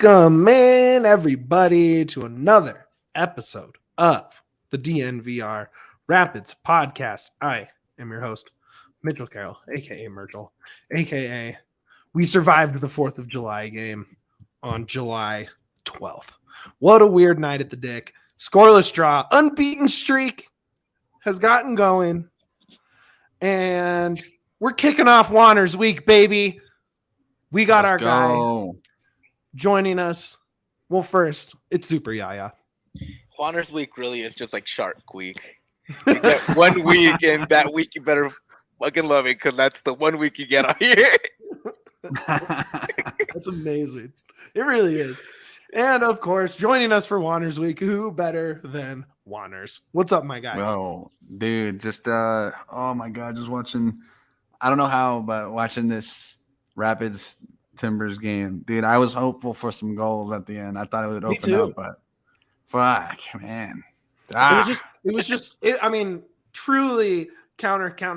Welcome in, everybody, to another episode of the DNVR Rapids podcast. I am your host, Mitchell Carroll, a.k.a. Myrtle, a.k.a. we survived the 4th of July game on July 12th. What a weird night at the Dick. Scoreless draw, unbeaten streak has gotten going, and we're kicking off Juanners week, baby. We got our guy joining us. Well, first, it's Super Yaya. Juanners week really is just like Shark Week. You get 1 week, and that week you better fucking love it because that's the 1 week you get out here. That's amazing. It really is. And of course, joining us for Juanners week, who better than Juanners? What's up, my guy? Oh, dude, just oh my god, just watching. I don't know how, but watching this Rapids Timbers game, dude, I was hopeful for some goals at the end. I thought it would open up, but fuck, man. It was just. I mean, truly counter. Pretty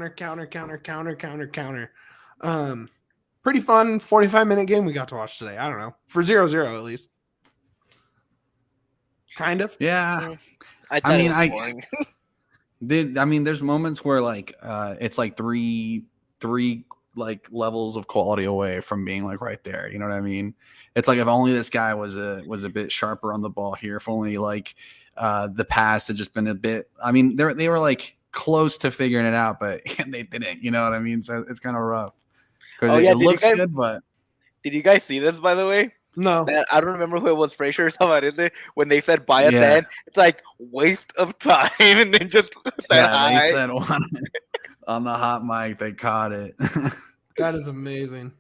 fun 45-minute game we got to watch today. I don't know, for 0-0 at least. Kind of. Yeah. I mean, there's moments where like it's like three like levels of quality away from being like right there. You know what I mean? It's like if only this guy was a bit sharper on the ball here. If only like the pass had just been a bit. I mean, they were like close to figuring it out, but they didn't. You know what I mean? So it's kind of rough. It looks good, but did you guys see this, by the way? No. I don't remember who it was, Fraser or somebody, isn't it? When they said bye at the end, it's like waste of time, and then just said hi. They said on the hot mic, they caught it. That is amazing.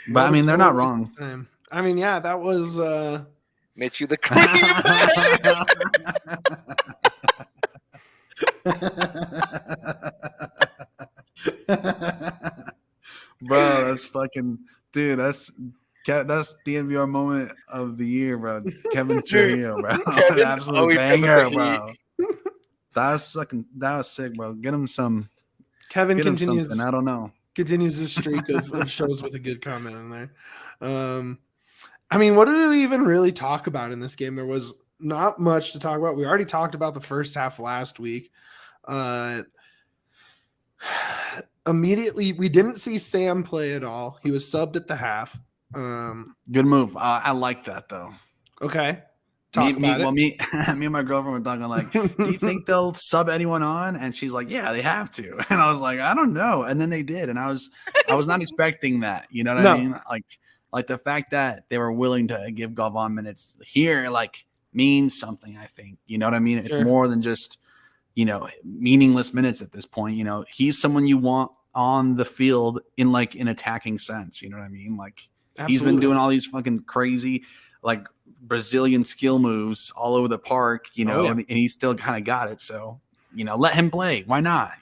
But I mean, they're not wrong. I mean, yeah, that was Mitch, you the cream. Bro, that's fucking dude. That's DNVR moment of the year, bro. Kevin Trio, bro. Absolute banger, bro. That was sick, bro. Get him some. Kevin continues. I don't know. Continues his streak of shows with a good comment in there. I mean, what did we even really talk about in this game? There was not much to talk about. We already talked about the first half last week. Immediately, we didn't see Sam play at all. He was subbed at the half. Good move. I like that though. Okay. Me and my girlfriend were talking like, do you think they'll sub anyone on? And she's like, yeah, they have to. And I was like, I don't know. And then they did. And I was not expecting that. You know what I mean? Like the fact that they were willing to give Galvan minutes here, like means something, I think. You know what I mean? It's more than just, meaningless minutes at this point. He's someone you want on the field in like an attacking sense. You know what I mean? Like He's been doing all these fucking crazy, like Brazilian skill moves all over the park, and he still kind of got it. So, let him play. Why not?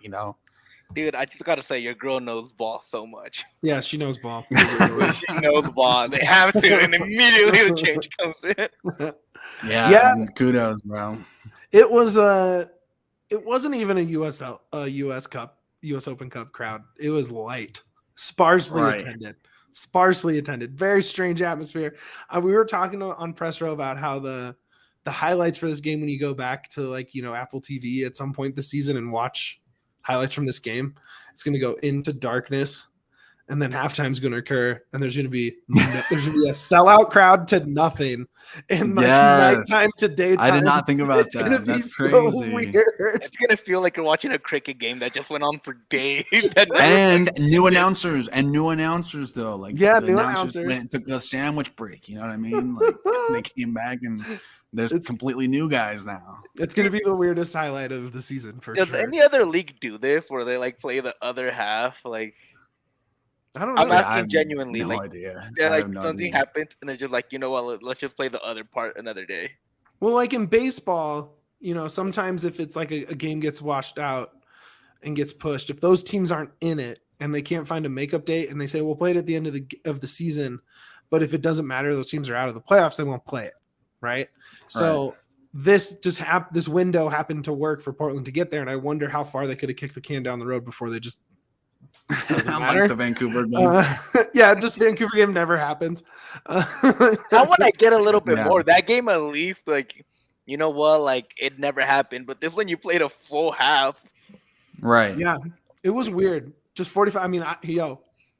Dude, I just gotta say, your girl knows ball so much. Yeah, she knows ball. She knows ball. They have to, and immediately the change comes in. Yeah. Kudos, bro. It was it wasn't even a US Open Cup crowd. It was light, sparsely attended. Very strange atmosphere. We were talking on press row about how the highlights for this game, when you go back to Apple TV at some point this season and watch highlights from this game, it's going to go into darkness, and then halftime's going to occur, and there's going to be a sellout crowd to nothing, and nighttime to daytime. I did not think about that. That's crazy. So weird. It's going to feel like you're watching a cricket game that just went on for days. And new announcers though. Like new announcers went and took a sandwich break. You know what I mean? Like they came back and there's completely new guys now. It's going to be the weirdest highlight of the season for sure. Does any other league do this where they play the other half? I don't know. I'm asking genuinely. No idea. Yeah, something happens and they're just like, you know what? Let's just play the other part another day. Well, like in baseball, sometimes if it's like a game gets washed out and gets pushed, if those teams aren't in it and they can't find a makeup date and they say we'll play it at the end of the season, but if it doesn't matter, those teams are out of the playoffs, they won't play it, right? So this just this window happened to work for Portland to get there, and I wonder how far they could have kicked the can down the road before they just Doesn't I'm matter. like the Vancouver game. Yeah, just Vancouver game never happens. That one I get a little bit Yeah. more. That game at least, like, you know what, like it never happened. But this one you played a full half. Right. Yeah, it was weird. Just 45. I mean,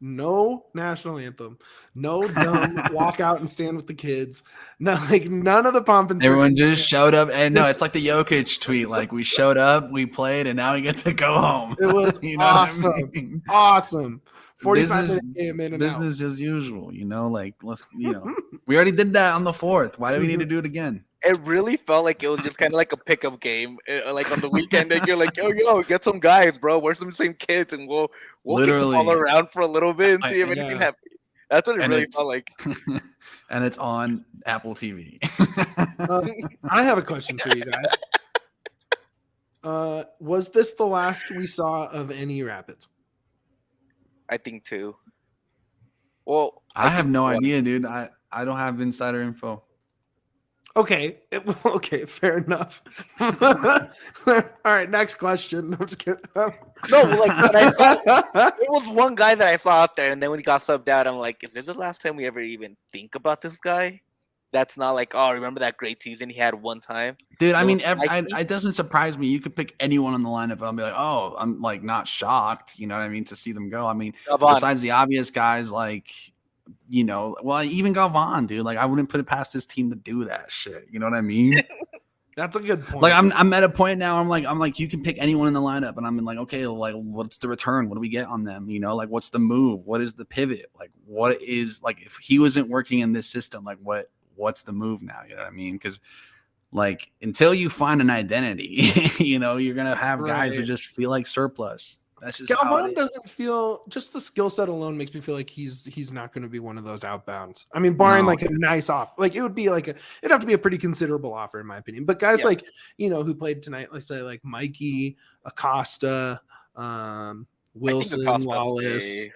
no national anthem, no dumb walk out and stand with the kids. No, like none of the pomp and Everyone just showed up, and no, This- it's like the Jokic tweet. Like we showed up, we played, and now we get to go home. It was You know what I awesome. mean? Awesome. 45 Business- minute game in and Business as usual, you know. Like let's, we already did that on the 4th. Why do we need to do it again? It really felt like it was just kind of like a pickup game, like on the weekend. And you're like, yo, get some guys, bro. We're some same kids, and we'll kick the Literally. ball around for a little bit and see if Yeah. anything happens. That's what it And really it's- felt like. And it's on Apple TV. I have a question for you guys. Was this the last we saw of any Rapids? I think too. Well, I have think no one. idea, dude. I don't have insider info. Okay. Okay. Fair enough. All right. Next question. I'm just kidding. No, like when I saw, there was one guy that I saw out there, and then when he got subbed out, I'm like, is this the last time we ever even think about this guy? That's not like, oh, remember that great season he had one time? Dude, I So, mean, think- it doesn't surprise me. You could pick anyone on the lineup, and I'll be like, oh, I'm like not shocked. You know what I mean? To see them go. I mean, Galvan. besides the obvious guys, like, well, even Galvan, dude. Like, I wouldn't put it past this team to do that shit. You know what I mean? That's a good point. Like, I'm at a point now. I'm like, you can pick anyone in the lineup, and I'm like, okay, like, what's the return? What do we get on them? You know, like, what's the move? What is the pivot? Like, what is like if he wasn't working in this system, like, what's the move now? You know what I mean? Because like until you find an identity, you're gonna have guys who Right. just feel like surplus. That's just how Galvan it is. doesn't feel, just the skill set alone makes me feel like he's not going to be one of those outbounds. I mean, barring No. like a nice off, like it would be like it'd have to be a pretty considerable offer in my opinion. But guys Yeah. like, who played tonight, let's say like Mikey, Acosta, Wilson, Acosta's Wallace, safe.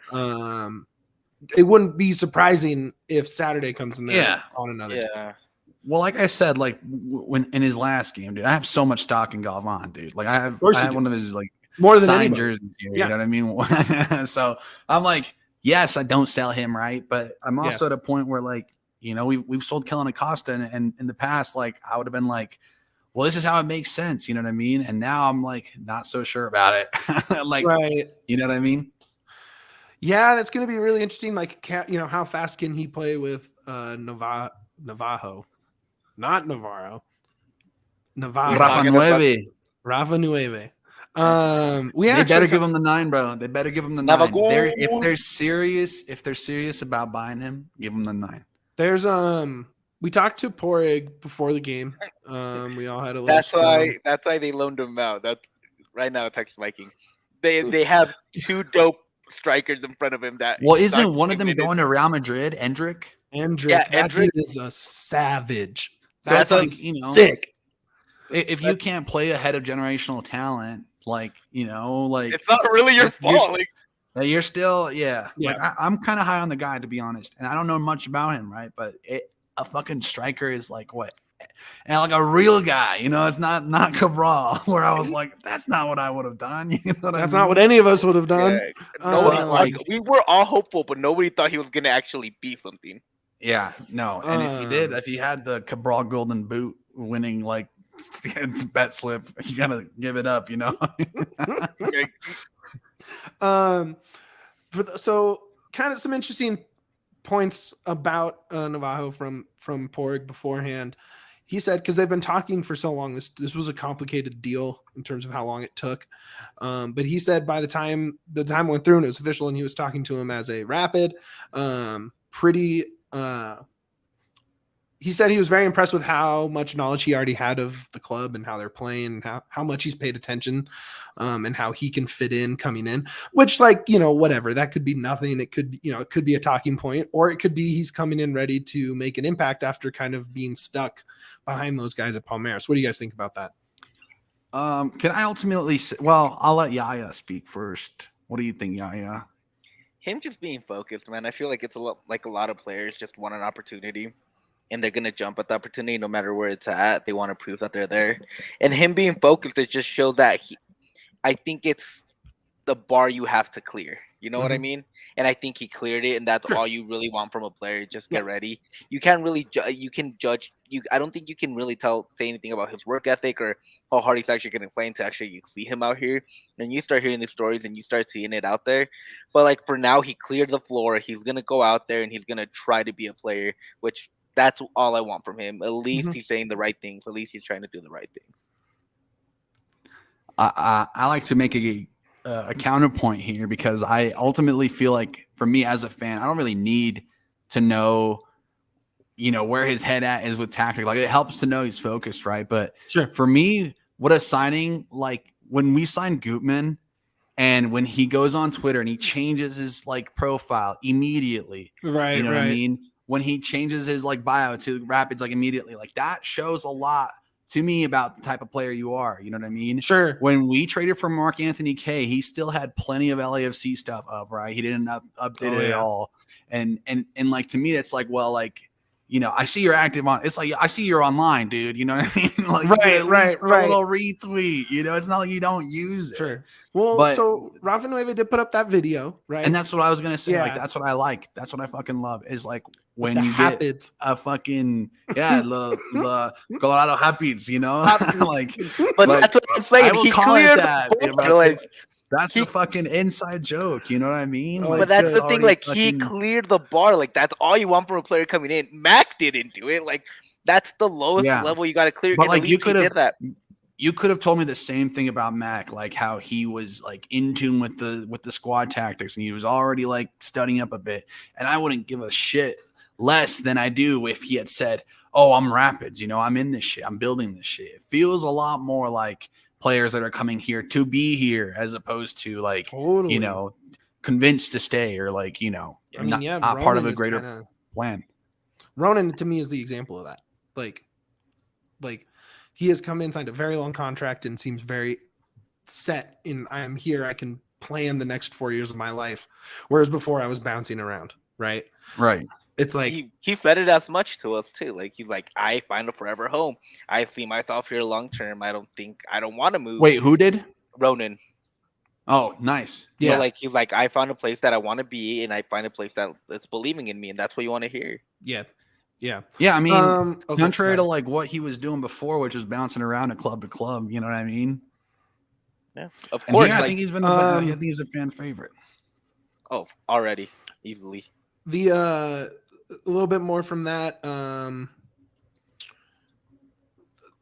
it wouldn't be surprising if Saturday comes in there Yeah. on another team. Yeah. Well, like I said, like when in his last game, dude, I have so much stock in Galvan, dude. Like I course you have do. one of his like More than signed anybody. jerseys here. Yeah. You know what I mean? So I'm like, yes, I don't sell him, right? But I'm also at a point where like, we've sold Kellen Acosta, and in the past, like I would have been like, well, this is how it makes sense. You know what I mean? And now I'm like, not so sure about it. Like, Right. you know what I mean? Yeah, that's going to be really interesting. Like, how fast can he play with Navajo? Not Navarro. Navarro. Rafa talking about- Nueve. Rafa Nueve. We They actually better give him the 9, bro. They better give him the 9. Navajo. If they're serious about buying him, give him the 9. There's we talked to Porig before the game. We all had a little That's scrum. why they loaned him out. That's right now. Text Viking. They have two dope strikers in front of him. That Well, start isn't one of them minutes. going to Real Madrid? Endrick? Endrick. Yeah, That Endrick. dude is a savage. So That's it's like like, sick. If you can't play ahead of generational talent, like, like It's not really your You're- fault. Like, you're still, yeah. Yeah. Like I'm kind of high on the guy, to be honest, and I don't know much about him, right? But a fucking striker is like what, and like a real guy, it's not Cabral, where I was like, that's not what I would have done. You know what I That's mean? not what any of us would have done. yeah, nobody, like- we were all hopeful, but nobody thought he was gonna actually be something. Yeah, no. And if he had the Cabral Golden Boot winning like bet slip, you gotta give it up, Like, So kind of some interesting points about Navajo from Porig beforehand. He said, because they've been talking for so long, this was a complicated deal in terms of how long it took. But he said by the time went through and it was official and he was talking to him as a Rapid, he said he was very impressed with how much knowledge he already had of the club and how they're playing and how much he's paid attention, and how he can fit in coming in, which whatever, that could be nothing. It could, it could be a talking point, or it could be he's coming in ready to make an impact after kind of being stuck behind those guys at Palmeiras. What do you guys think about that? Can I ultimately say, well, I'll let Yahya speak first. What do you think, Yahya? him just being focused, man. I feel like it's a lot of players just want an opportunity, and they're gonna jump at the opportunity no matter where it's at. They want to prove that they're there, and him being focused, it just shows that I think it's the bar you have to clear. You know what I Mhm. mean? And I think he cleared it, and that's all you really want from a player. Just get ready. You can't really you can judge. I don't think you can really say anything about his work ethic or how hard he's actually going to play until actually you see him out here. And you start hearing these stories and you start seeing it out there. But like for now, he cleared the floor. He's going to go out there and he's going to try to be a player, which that's all I want from him. At least he's saying the right things. At least he's trying to do the right things. I like to make a counterpoint here because I ultimately feel like for me as a fan, I don't really need to know, where his head at is with tactic. Like it helps to know he's focused, right? But Sure. For me, what a signing, like when we signed Gutman and when he goes on Twitter and he changes his like profile immediately, Right. you know right. what I mean? When he changes his like bio to Rapids like immediately, like that shows a lot to me about the type of player you are. You know what I mean? Sure. When we traded for Mark Anthony K, he still had plenty of LAFC stuff up, right? He didn't update it at all. And like to me, that's like, well, like, I see you're active on. It's like I see you're online, dude. You know what I mean? Like, right. A little retweet. It's not like you don't use it. Sure. Well, But, so Rafa Nueva did put up that video, right? and that's what I was gonna say. Yeah. Like, that's what I like. That's what I fucking love. Is like when the you Rapids. get a fucking the Colorado Rapids. Like, But like, that's what I'm saying. I will He call it cleared that. the bro, floor, like, 'cause that's the fucking inside joke. You know what I mean? Oh, Like, but that's it's the thing. already Like he fucking- cleared the bar. Like that's all you want from a player coming in. Mac didn't do it. Like that's the lowest Yeah. level you got to clear. But and like at you least he could have did that. You could have told me the same thing about Mac, like how he was like in tune with the squad tactics and he was already like studying up a bit. And I wouldn't give a shit less than I do if he had said, "Oh, I'm Rapids, I'm in this shit. I'm building this shit." It feels a lot more like players that are coming here to be here as opposed to like, Totally. convinced to stay or like, not part of a greater plan. Ronan to me is the example of that. Like he has come in, signed a very long contract, and seems very set in. I am here. I can plan the next 4 years of my life. Whereas before, I was bouncing around. Right. Right. It's like he said it as much to us too. Like he's like, I find a forever home. I see myself here long term. I don't want to move. Wait, who did? Ronan. Oh, nice. Yeah. Yeah. So like he's like, I found a place that I want to be, and I find a place that's believing in me, and that's what you want to hear. yeah. Yeah, I mean, Okay, contrary sorry. to like what he was doing before, which was bouncing around to club, you know what I mean? Yeah, of And course. yeah, I like, think he's been. I think he's a fan favorite. oh, already easily. The a little bit more from that.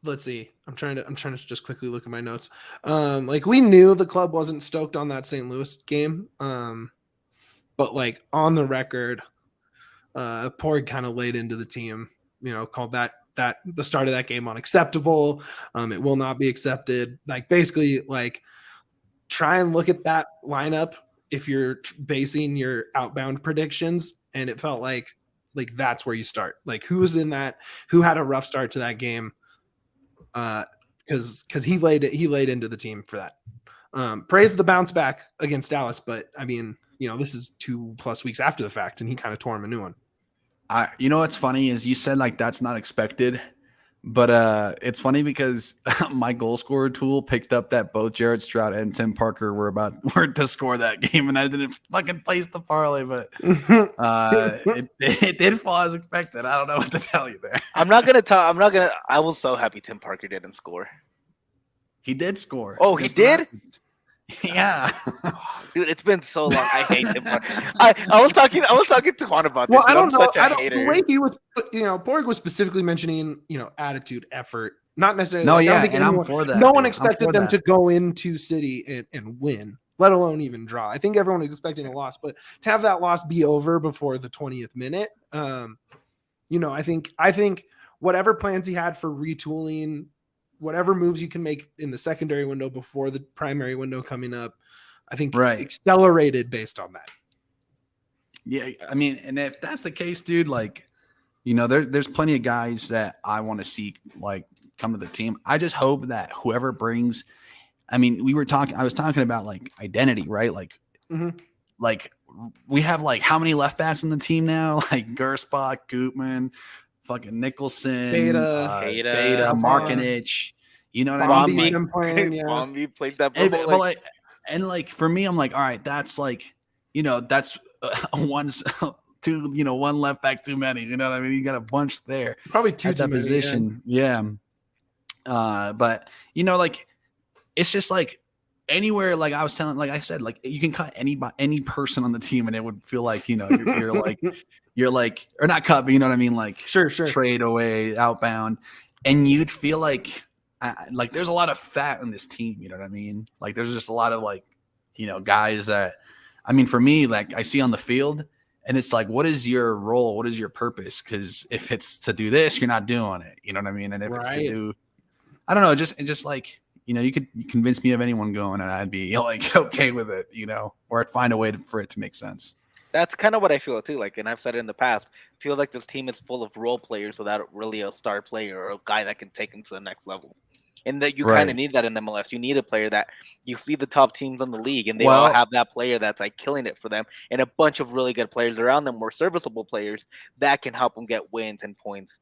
Let's see. I'm trying to just quickly look at my notes. Like we knew the club wasn't stoked on that St. Louis game. But like on the record, Porg kind of laid into the team, called that the start of that game unacceptable. It will not be accepted. Like basically like try and look at that lineup if you're basing your outbound predictions. And it felt like that's where you start. Like who was in that, who had a rough start to that game. Cause he laid into the team for that. Praise the bounce back against Dallas. But I mean, this is 2+ weeks after the fact and he kind of tore him a new one. What's funny is you said like that's not expected, but it's funny because my goal scorer tool picked up that both Jared Stroud and Tim Parker were to score that game, and I didn't fucking place the parlay, but it did fall as expected. I don't know what to tell you there. I was so happy Tim Parker didn't score. He did score. Oh, he did? Yeah. Dude, it's been so long. I hate Tim Parker. I was talking to Juan about this. Well, I don't know. Hater. The way he was, Porg was specifically mentioning, attitude, effort, not necessarily. No, like, yeah, I don't think and anyone, I'm for that. No one dude. expected them to go into City and win, let alone even draw. I think everyone was expecting a loss, but to have that loss be over before the 20th minute, I think whatever plans he had for retooling, whatever moves you can make in the secondary window before the primary window coming up, I think accelerated based on that. Yeah, I mean, and if that's the case, dude, like, there's plenty of guys that I want to see like come to the team. I just hope that whoever brings, I mean, I was talking about like identity, right? Like, like we have like how many left backs on the team now? Like Gersbach, Gutman, fucking Nicholson, Beta, Markinich. You know what I mean? Bombi played that. But like, And like for me, I'm like, all right, that's like, that's one left back too many. You know what I mean? You got a bunch there. Probably two at too that many, position. Yeah. But like it's just like anywhere, like I said, like you can cut any person on the team and it would feel like, you're like, or not cut, but you know what I mean? Like Sure. trade away, outbound. And you'd feel like there's a lot of fat in this team. You know what I mean? Like there's just a lot of like, guys that, I mean, for me, like I see on the field and it's like, what is your role? What is your purpose? Because if it's to do this, you're not doing it. You know what I mean? And if it's to do, I don't know, just like, you could convince me of anyone going and I'd be like, okay with it, or I'd find a way for it to make sense. That's kind of what I feel too. Like, and I've said it in the past, I feel like this team is full of role players without really a star player or a guy that can take them to the next level. And that you kind of need that in MLS. You need a player that you see the top teams in the league, and they all have that player that's like killing it for them, and a bunch of really good players around them, more serviceable players that can help them get wins and points.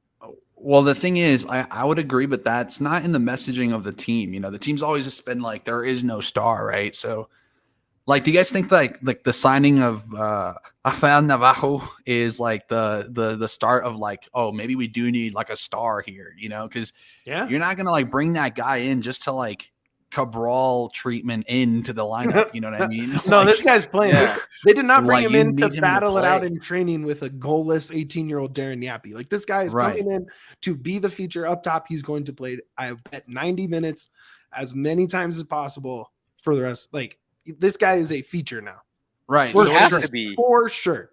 Well, the thing is, I would agree, but that's not in the messaging of the team. The team's always just been like, there is no star, right? So, like, do you guys think like the signing of Rafael Navarro is like the start of like, oh, maybe we do need like a star here, because you're not gonna like bring that guy in just to like Cabral treatment into the lineup. You know what I mean? No, this guy's playing. Yeah. They did not bring Like, him in you to need him to battle it out play. in training with a goalless 18-year-old Darren Yappy. Like this guy is coming in to be the feature up top. He's going to play, I bet, 90 minutes as many times as possible for the rest. Like this guy is a feature now. Right. For So it sure. has to be. For sure.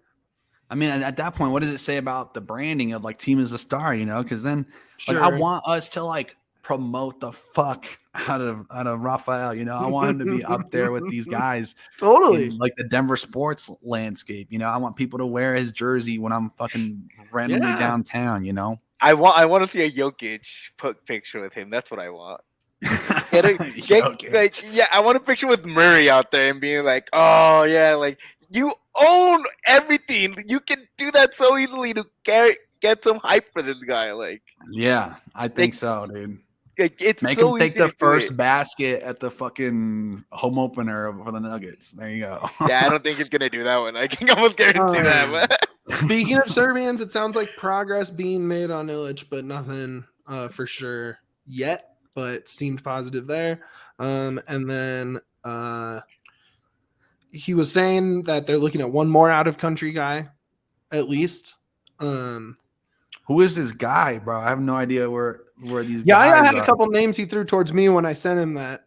I mean, at that point, what does it say about the branding of like team as a star, Because then Sure. like, I want us to like promote the fuck out of Rafael, I want him to be up there with these guys. Totally. In, like the Denver sports landscape, I want people to wear his jersey when I'm fucking randomly downtown, I want to see a Jokic picture with him. That's what I want. I want a picture with Murray out there and being like, oh yeah, like you own everything. You can do that so easily to get some hype for this guy. Like, yeah, I think so, dude. It's Make so him take easy the to first basket at the fucking home opener for the Nuggets. There you go. Yeah, I don't think he's gonna do that one. I can almost guarantee that. Speaking of Serbians, it sounds like progress being made on Illich, but nothing for sure yet. But seemed positive there. And then he was saying that they're looking at one more out of country guy, at least. Who is this guy, bro? I have no idea where these. Yeah, guys I had are. a couple names he threw towards me when I sent him that.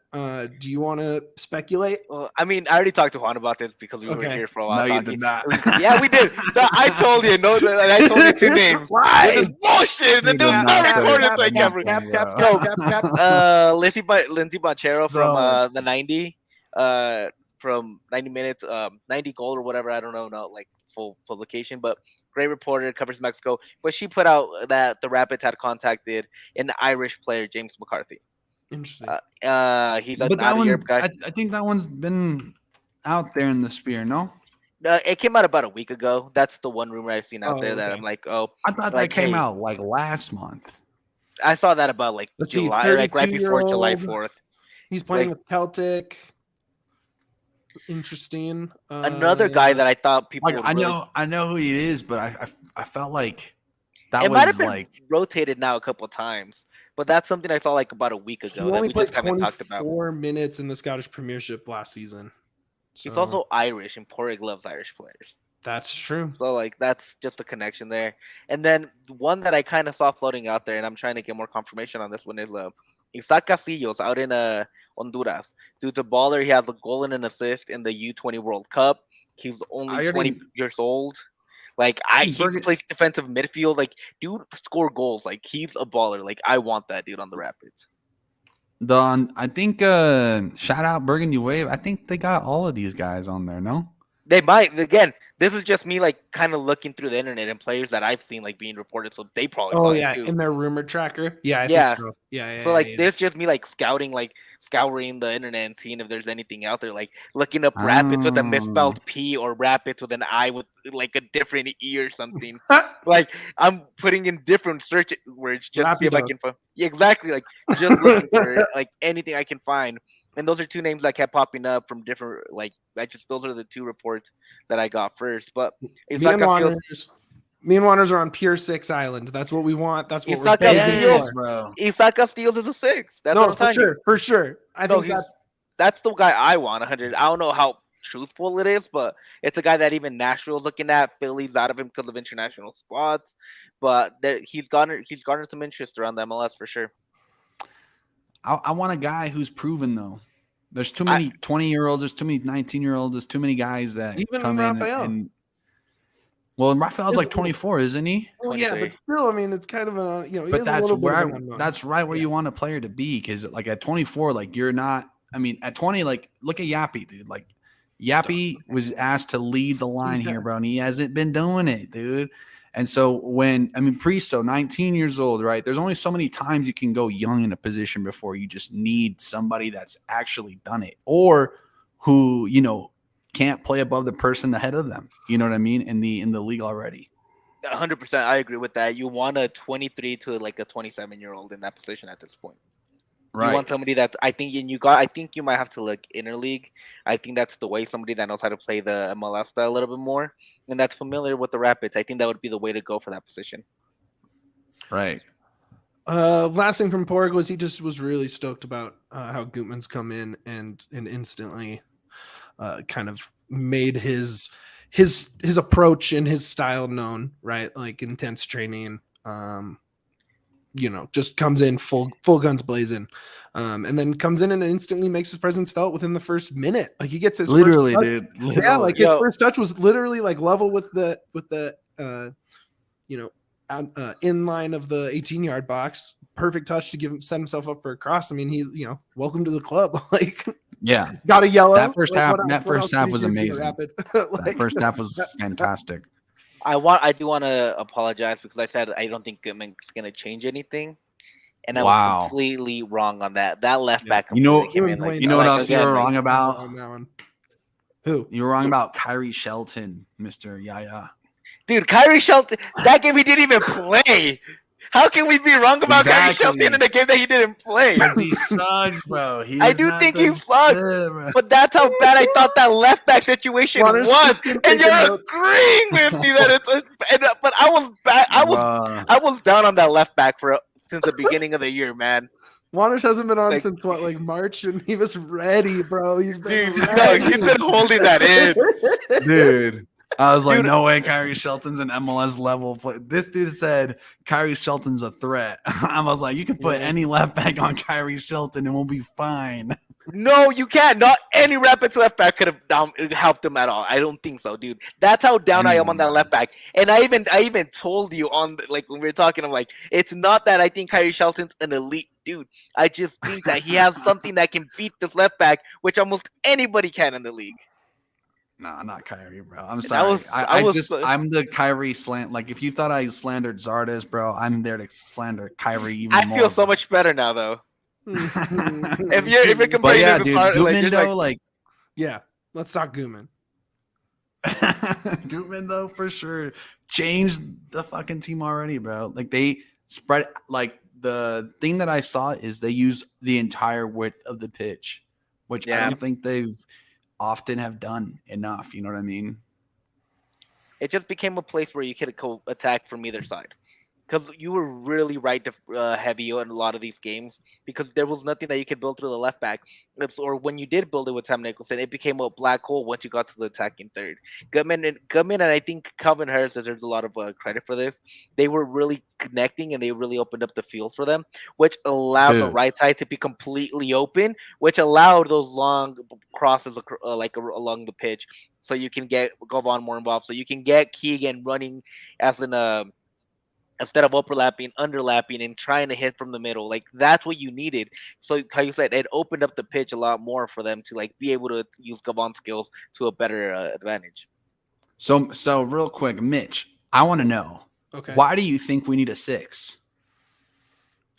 Do you want to speculate? Well, I mean, I already talked to Juan about this because we were here for a while. No, you did not. Yeah, we did. No, I told you. No, I told you two names. Why? This is bullshit. That was not recorded like ever. Lindsey Banchero from the 90, from 90 minutes, 90 goal or whatever. I don't know, not like full publication, but great reporter, covers Mexico. But she put out that the Rapids had contacted an Irish player, James McCarthy. Interesting. He's But that one, I think that one's been out there in the sphere, no? It came out about a week ago. That's the one rumor I've seen out there that I'm like, oh. I thought that came out like last month. I saw that about like July, like right before July 4th. He's playing with Celtic. Interesting. Another guy that I thought people like, I know who he is, but I felt like that it was might have been like rotated now a couple of times. But that's something I saw like about a week ago. He only played 24 minutes in the Scottish Premiership last season. So. He's also Irish, and Porrig loves Irish players. That's true. So like that's just a connection there. And then one that I kind of saw floating out there, and I'm trying to get more confirmation on this one is Isaac Casillos out in Honduras. Dude's a baller. He has a goal and an assist in the U20 World Cup. He's only 20 years old. Like he plays defensive midfield. Like dude score goals. Like he's a baller. Like I want that dude on the Rapids. I think shout out Burgundy Wave. I think they got all of these guys on there. No, they might. Again, this is just me like kind of looking through the internet and players that I've seen like being reported. So they probably. Oh yeah, in their rumor tracker. Yeah, I think so. Yeah. So like, there's just me like scouring the internet and seeing if there's anything out there. Like looking up Rapids with a misspelled P or Rapids with an I with like a different E or something. Like I'm putting in different search words just to see if I can find. Yeah, exactly. Like just looking for like anything I can find. And those are two names that kept popping up from different, those are the two reports that I got first. But Isaac Juanners are on Pier 6 Island. That's what we want. That's what we're begging for. Bro. Isaac Castillo is a 6. That's what I'm telling you. For sure. I think that's the guy I want. 100. I don't know how truthful it is, but it's a guy that even Nashville's looking at. Philly's out of him because of international spots, but he's garnered some interest around the MLS for sure. I want a guy who's proven though. There's too many 20-year-olds. There's too many 19-year-olds. There's too many guys that even come Rafael. in. Well, Rafael's like 24, isn't he? Well, yeah, but still, I mean, it's kind of a But that's right where you want a player to be, because like at 24, like you're not. I mean, at 20, like look at Yappy, dude. Like Yappy was asked to lead the line here, bro, and he hasn't been doing it, dude. And so Priso, 19 years old, right? There's only so many times you can go young in a position before you just need somebody that's actually done it, or who, can't play above the person ahead of them. You know what I mean? In the league already. 100%. I agree with that. You want a 23 to like a 27-year-old in that position at this point. Right. You want somebody that's, I think you might have to look interleague. I think that's the way, somebody that knows how to play the MLS style a little bit more, and that's familiar with the Rapids. I think that would be the way to go for that position. Right. Last thing from Porg was he just was really stoked about how Gutman's come in and instantly kind of made his approach and his style known, right? Like intense training, just comes in full guns blazing, and then comes in and instantly makes his presence felt within the first minute. Like he gets his literally, first dude. Literally. Yeah, like his first touch was literally like level with the in line of the 18-yard box. Perfect touch to set himself up for a cross. I mean, he, welcome to the club. Like, yeah, got a yellow. That first half was amazing. That first half was fantastic. I do want to apologize because I said I don't think Gutman's gonna change anything, and I was completely wrong on that. That left back. You know what else you were wrong about? On that one. Who? You were wrong about Kyrie Shelton, Mr. Yaya. Dude, Kyrie Shelton. That game he didn't even play. How can we be wrong about Kyrie Shelton in a game that he didn't play? Because he sucks, bro. I do think he sucks, but that's how bad I thought that left back situation was. And you're agreeing with me that but I was bad. I was down on that left back since the beginning of the year, man. Juanners hasn't been on since March, and he was ready, bro. He's been he's been holding that in, dude. I was like, no way, Kyrie Shelton's an MLS level player. This dude said Kyrie Shelton's a threat. I was like, you can put any left back on Kyrie Shelton and we'll be fine. No, you can't. Not any Rapids left back could have helped him at all. I don't think so, dude. That's how down I am on that left back. And I even told you when we were talking, I'm like, it's not that I think Kyrie Shelton's an elite dude. I just think that he has something that can beat this left back, which almost anybody can in the league. No, not Kyrie, bro. I'm sorry. I'm the Kyrie slant. Like, if you thought I slandered Zardes, bro, I'm there to slander Kyrie even more. I feel so much better now, though. if you're comparing Gutman, let's talk Gutman. Gutman, though, for sure changed the fucking team already, bro. Like, they spread. Like, the thing that I saw is they use the entire width of the pitch, which I don't think they've often have done enough. You know what I mean? It just became a place where you could attack from either side, because you were really right to heavy in a lot of these games, because there was nothing that you could build through the left back. Or when you did build it with Sam Nicholson, it became a black hole once you got to the attacking third. Gutman, and I think Calvin Harris deserves a lot of credit for this. They were really connecting, and they really opened up the field for them, which allowed the right side to be completely open, which allowed those long crosses along the pitch, so you can get Govan more involved, so you can get Keegan running as instead of overlapping, underlapping, and trying to hit from the middle. Like, that's what you needed. So, how you said, it opened up the pitch a lot more for them to be able to use Govan's skills to a better advantage. So real quick, Mitch, I want to know, why do you think we need a 6?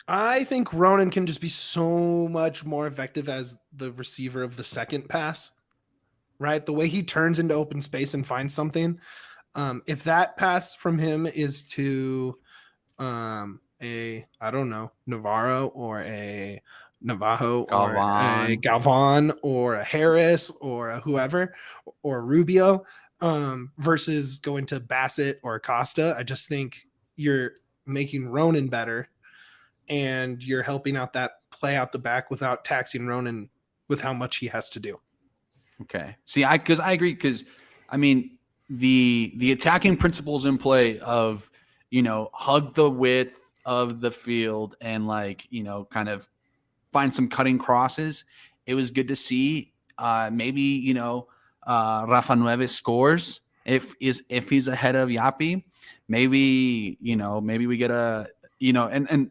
I think Ronan can just be so much more effective as the receiver of the second pass, right? The way he turns into open space and finds something. If that pass from him is to I don't know, Navarro or a Navajo or a Galvan or a Harris or a whoever or a Rubio versus going to Bassett or Acosta. I just think you're making Ronan better and you're helping out that play out the back without taxing Ronan with how much he has to do. Okay. See, I agree, because I mean the attacking principles in play of, hug the width of the field and kind of find some cutting crosses. It was good to see. Maybe Rafa Nueve scores if he's ahead of Yapi. Maybe we get a and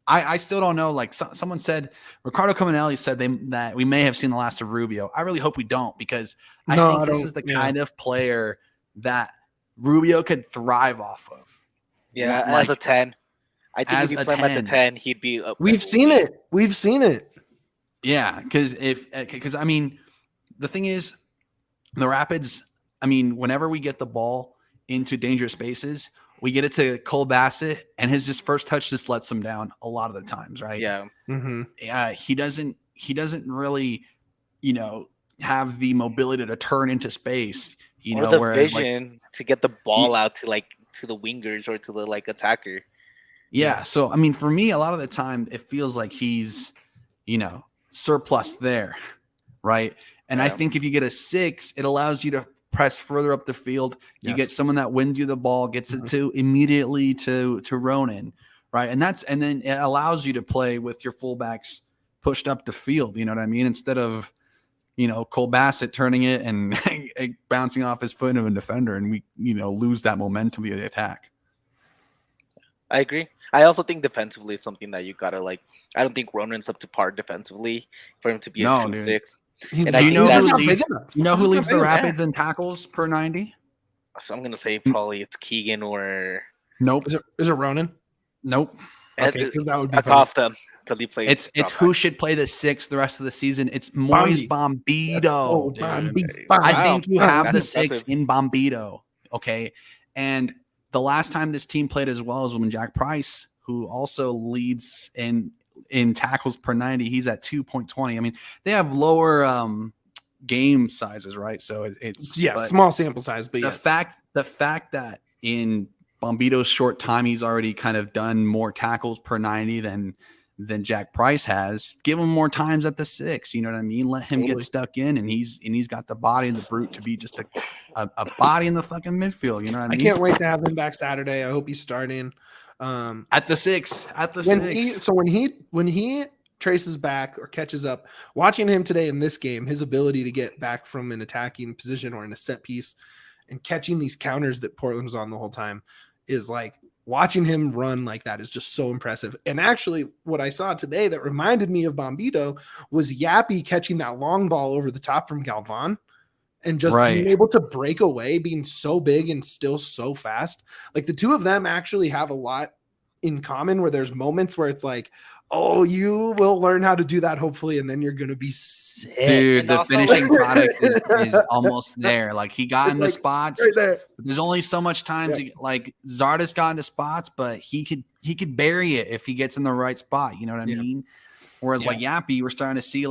I still don't know. Like someone said, Ricardo Caminelli said that we may have seen the last of Rubio. I really hope we don't, because I think this is the kind of player that Rubio could thrive off of. Yeah, as a 10. I think if you play him at the 10, he'd be up. We've seen it. Yeah, because I mean, the thing is, the Rapids, I mean, whenever we get the ball into dangerous spaces, we get it to Cole Bassett, and his just first touch just lets him down a lot of the times, right? Yeah. Mm-hmm. He doesn't really, have the mobility to turn into space, or the vision to get the ball out to the wingers or to the attacker. Yeah. So I mean, for me, a lot of the time it feels like he's, surplus there, right? And I think if you get a 6, it allows you to press further up the field. You get someone that wins you the ball, gets it to immediately to Ronan, right? And then it allows you to play with your fullbacks pushed up the field. You know what I mean? Instead of Cole Bassett turning it and bouncing off his foot of a defender, and we lose that momentum via the attack. I agree. I also think defensively is something that you gotta I don't think Ronan's up to par defensively for him to be a 2-6. Do you know who leads the Rapids in tackles per 90? So I'm gonna say probably it's Keegan or nope. Is it Ronan? Nope. Okay, because that would be Acosta. Because he plays. It's who should play the 6 the rest of the season. It's Moise Bombito. I think you have the 6 in Bombito. Okay, and the last time this team played as well as when Jack Price, who also leads in tackles per 90, he's at 2.20. I mean, they have lower game sizes, right? So it's small sample size, but the fact that in Bombito's short time he's already kind of done more tackles per 90 than Jack Price has. Give him more times at the 6. You know what I mean? Let him get stuck in, and he's got the body and the brute to be just a body in the fucking midfield. You know what I mean? I can't wait to have him back Saturday. I hope he's starting at the 6. When he traces back or catches up, watching him today in this game, his ability to get back from an attacking position or in a set piece and catching these counters that Portland was on the whole time is watching him run like that is just so impressive. And actually, what I saw today that reminded me of Bombito was Yappy catching that long ball over the top from Galvan and just being able to break away, being so big and still so fast. The two of them actually have a lot in common, where there's moments where it's oh, you will learn how to do that, hopefully, and then you're going to be sick. Dude, the finishing product is almost there. He got in the spots. Right there. There's only so much time to Zardes got into spots, but he could bury it if he gets in the right spot. You know what I mean? Whereas Yappy, we're starting to see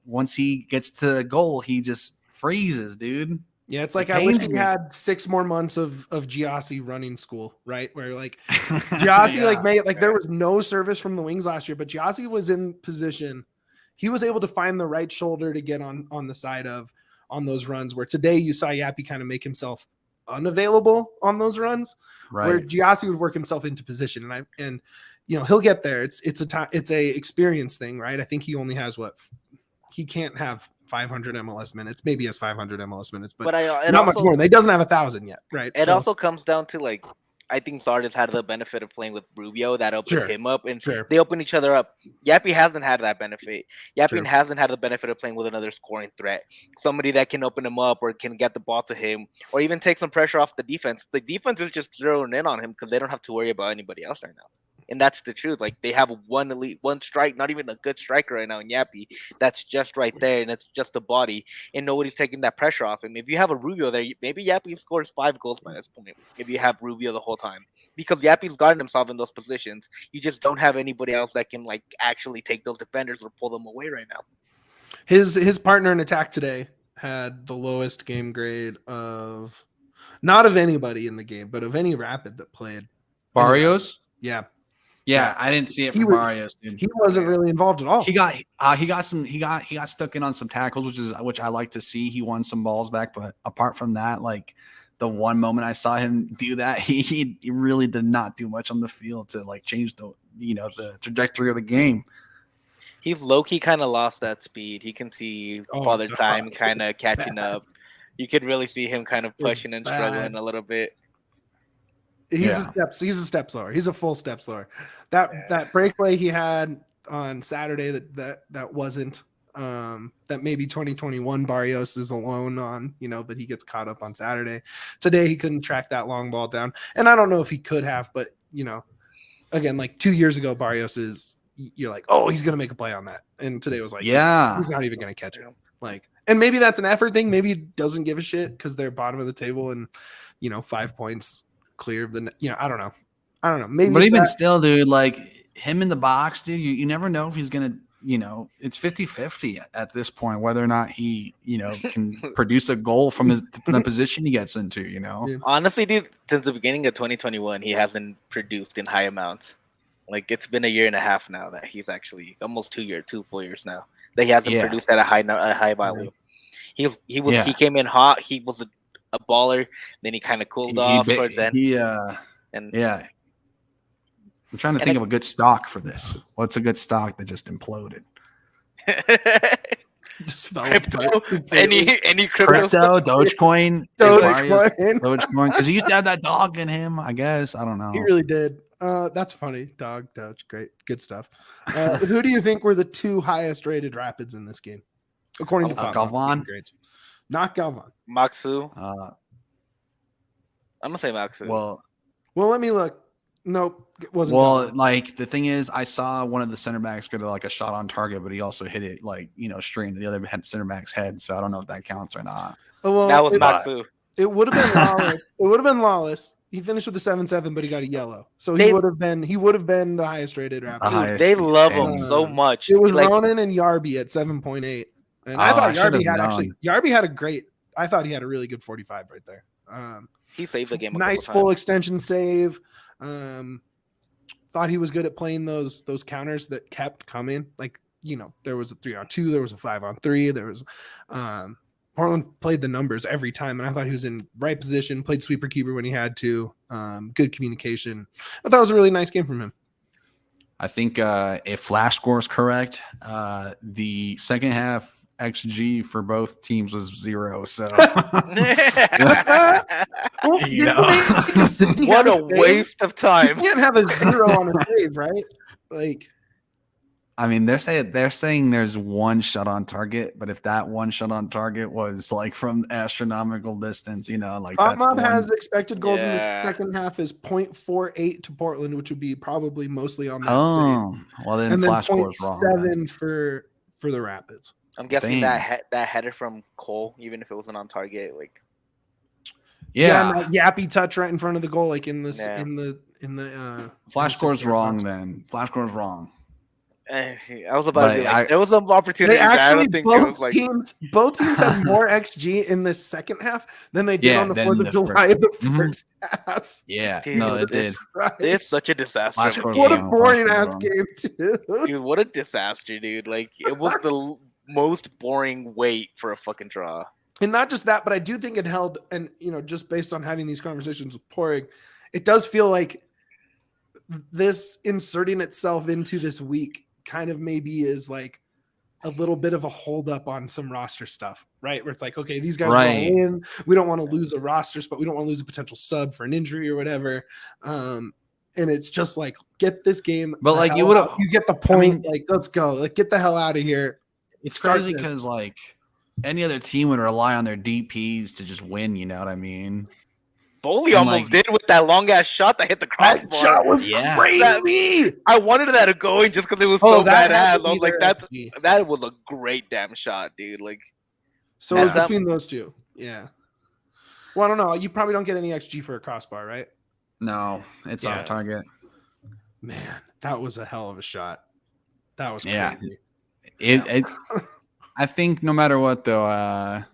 once he gets to the goal, he just freezes, dude. Yeah, it's I wish we had 6 more months of Giassi running school, right? Where Giassi there was no service from the wings last year, but Giassi was in position. He was able to find the right shoulder to get on the side on those runs, where today you saw Yappy kind of make himself unavailable on those runs, where Giassi would work himself into position. And he'll get there. It's a experience thing, right? I think he only has he can't have 500 MLS minutes. Maybe he has 500 MLS minutes, but not much more. He doesn't have 1,000 yet, right? It also comes down to I think Zardes had the benefit of playing with Rubio that opened him up, and they open each other up. Yappy hasn't had that benefit. Yappy hasn't had the benefit of playing with another scoring threat, somebody that can open him up or can get the ball to him, or even take some pressure off the defense. The defense is just zeroing in on him because they don't have to worry about anybody else right now. And that's the truth. They have one strike, not even a good striker right now in Yappy. That's just right there, and it's just a body, and nobody's taking that pressure off him. If you have a Rubio there, maybe Yappy scores 5 goals by this point. If you have Rubio the whole time, because Yappy's gotten himself in those positions. You just don't have anybody else that can like actually take those defenders or pull them away right now. His partner in attack today had the lowest game grade of not of anybody in the game, but of any Rapid that played. Barrios. Yeah. Yeah, I didn't see it from Barrios, dude. He wasn't really involved at all. He got stuck in on some tackles, which I like to see. He won some balls back, but apart from that, like the one moment I saw him do that, he really did not do much on the field to like change the trajectory of the game. He's low-key kind of lost that speed. He can see Father Time kind of catching up. You could really see him kind of pushing and struggling a little bit. He's a step slower. He's a full step slower. That breakaway he had on Saturday that wasn't that maybe 2021 Barrios is alone on, but he gets caught up on Saturday. Today he couldn't track that long ball down. And I don't know if he could have, but again, like 2 years ago, Barrios you're like, oh, he's gonna make a play on that. And today was like, he's not even gonna catch it. Like, and maybe that's an effort thing. Maybe he doesn't give a shit because they're bottom of the table and 5 points clear of the I don't know. Maybe, but even still, dude, like him in the box, dude, you never know if he's gonna, it's 50-50 at this point whether or not he, can produce a goal from the position he gets into. Honestly, dude, since the beginning of 2021, he hasn't produced in high amounts. Like it's been a year and a half now that he's actually almost 2 full years now that he hasn't produced at a high value. He came in hot. He was a baller. Then he kind of cooled off towards then. I'm trying to think of a good stock for this. What's a good stock that just imploded? Just any crypto, Dogecoin, because he used to have that dog in him. I guess I don't know. He really did. That's funny. Doge, great, good stuff. Who do you think were the two highest rated Rapids in this game, according to Galvan? Grades? Not Galvan. Maxu. I'm gonna say Maxu. Well, let me look. Nope, it wasn't. Well, Galvan. Like the thing is, I saw one of the center backs get like a shot on target, but he also hit it like straight into the other center back's head. So I don't know if that counts or not. Well, that was Maxu. It would have been Lawless. It would have been Lawless. He finished with a 7-7, but he got a yellow. So he would have been the highest rated Rapid. They love him so much. It was Ronan and Yarby at 7.8. And I thought Yarby had a great. I thought he had a really good 45 right there. He saved the game. Nice full extension save. Thought he was good at playing those counters that kept coming. Like, there was a 3-on-2, there was a 5-on-3, there was Portland played the numbers every time, and I thought he was in right position, played sweeper keeper when he had to, good communication. I thought it was a really nice game from him. I think if Flash score is correct, the second half XG for both teams was 0. So what a waste of time. You can't have a 0 on a save, right? Like, I mean, they're saying there's one shot on target, but if that one shot on target was like from astronomical distance, like Mob has expected goals in the second half is 0.48 to Portland, which would be probably mostly on that save. Well then Flash score is wrong. 7 for the Rapids. I'm guessing that header from Cole, even if it wasn't on target, like Yappy touch right in front of the goal, like in the Flash score is wrong. Then Flash score is wrong. I was about to say, there was some opportunity. Both teams had more XG in the second half than they did on the 4th of July in the first half. Yeah, no, it did. It's such a disaster. What a boring ass game, too. Dude, what a disaster, dude. Like, it was the most boring wait for a fucking draw. And not just that, but I do think it held, and just based on having these conversations with Porig, it does feel like this inserting itself into this week kind of maybe is like a little bit of a hold up on some roster stuff, right? Where it's like, okay, these guys want to win. We don't want to lose a roster, but we don't want to lose a potential sub for an injury or whatever. And it's just like, get this game. But like you get the point. Like, let's go. Like, get the hell out of here. It's crazy because like any other team would rely on their DPs to just win. You know what I mean? Boley almost did with that long ass shot that hit the crossbar. That shot was crazy. I wanted that to go in just because it was so badass. I was like, that was a great damn shot, dude. Like, so it was between those two. Yeah. Well, I don't know. You probably don't get any XG for a crossbar, right? No, it's off target. Man, that was a hell of a shot. That was crazy. It I think no matter what though,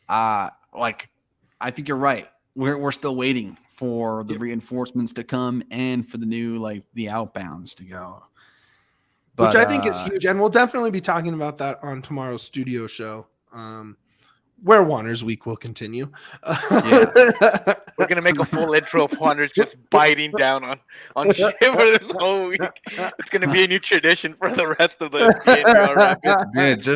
like I think you're right. We're still waiting for the reinforcements to come and for the new the outbounds to go. But, which I think is huge, and we'll definitely be talking about that on tomorrow's studio show, where Juanners Week will continue. We're gonna make a full intro of Juanners just biting down on shit for this whole week. It's gonna be a new tradition for the rest of the DNVR Rapids. Dude,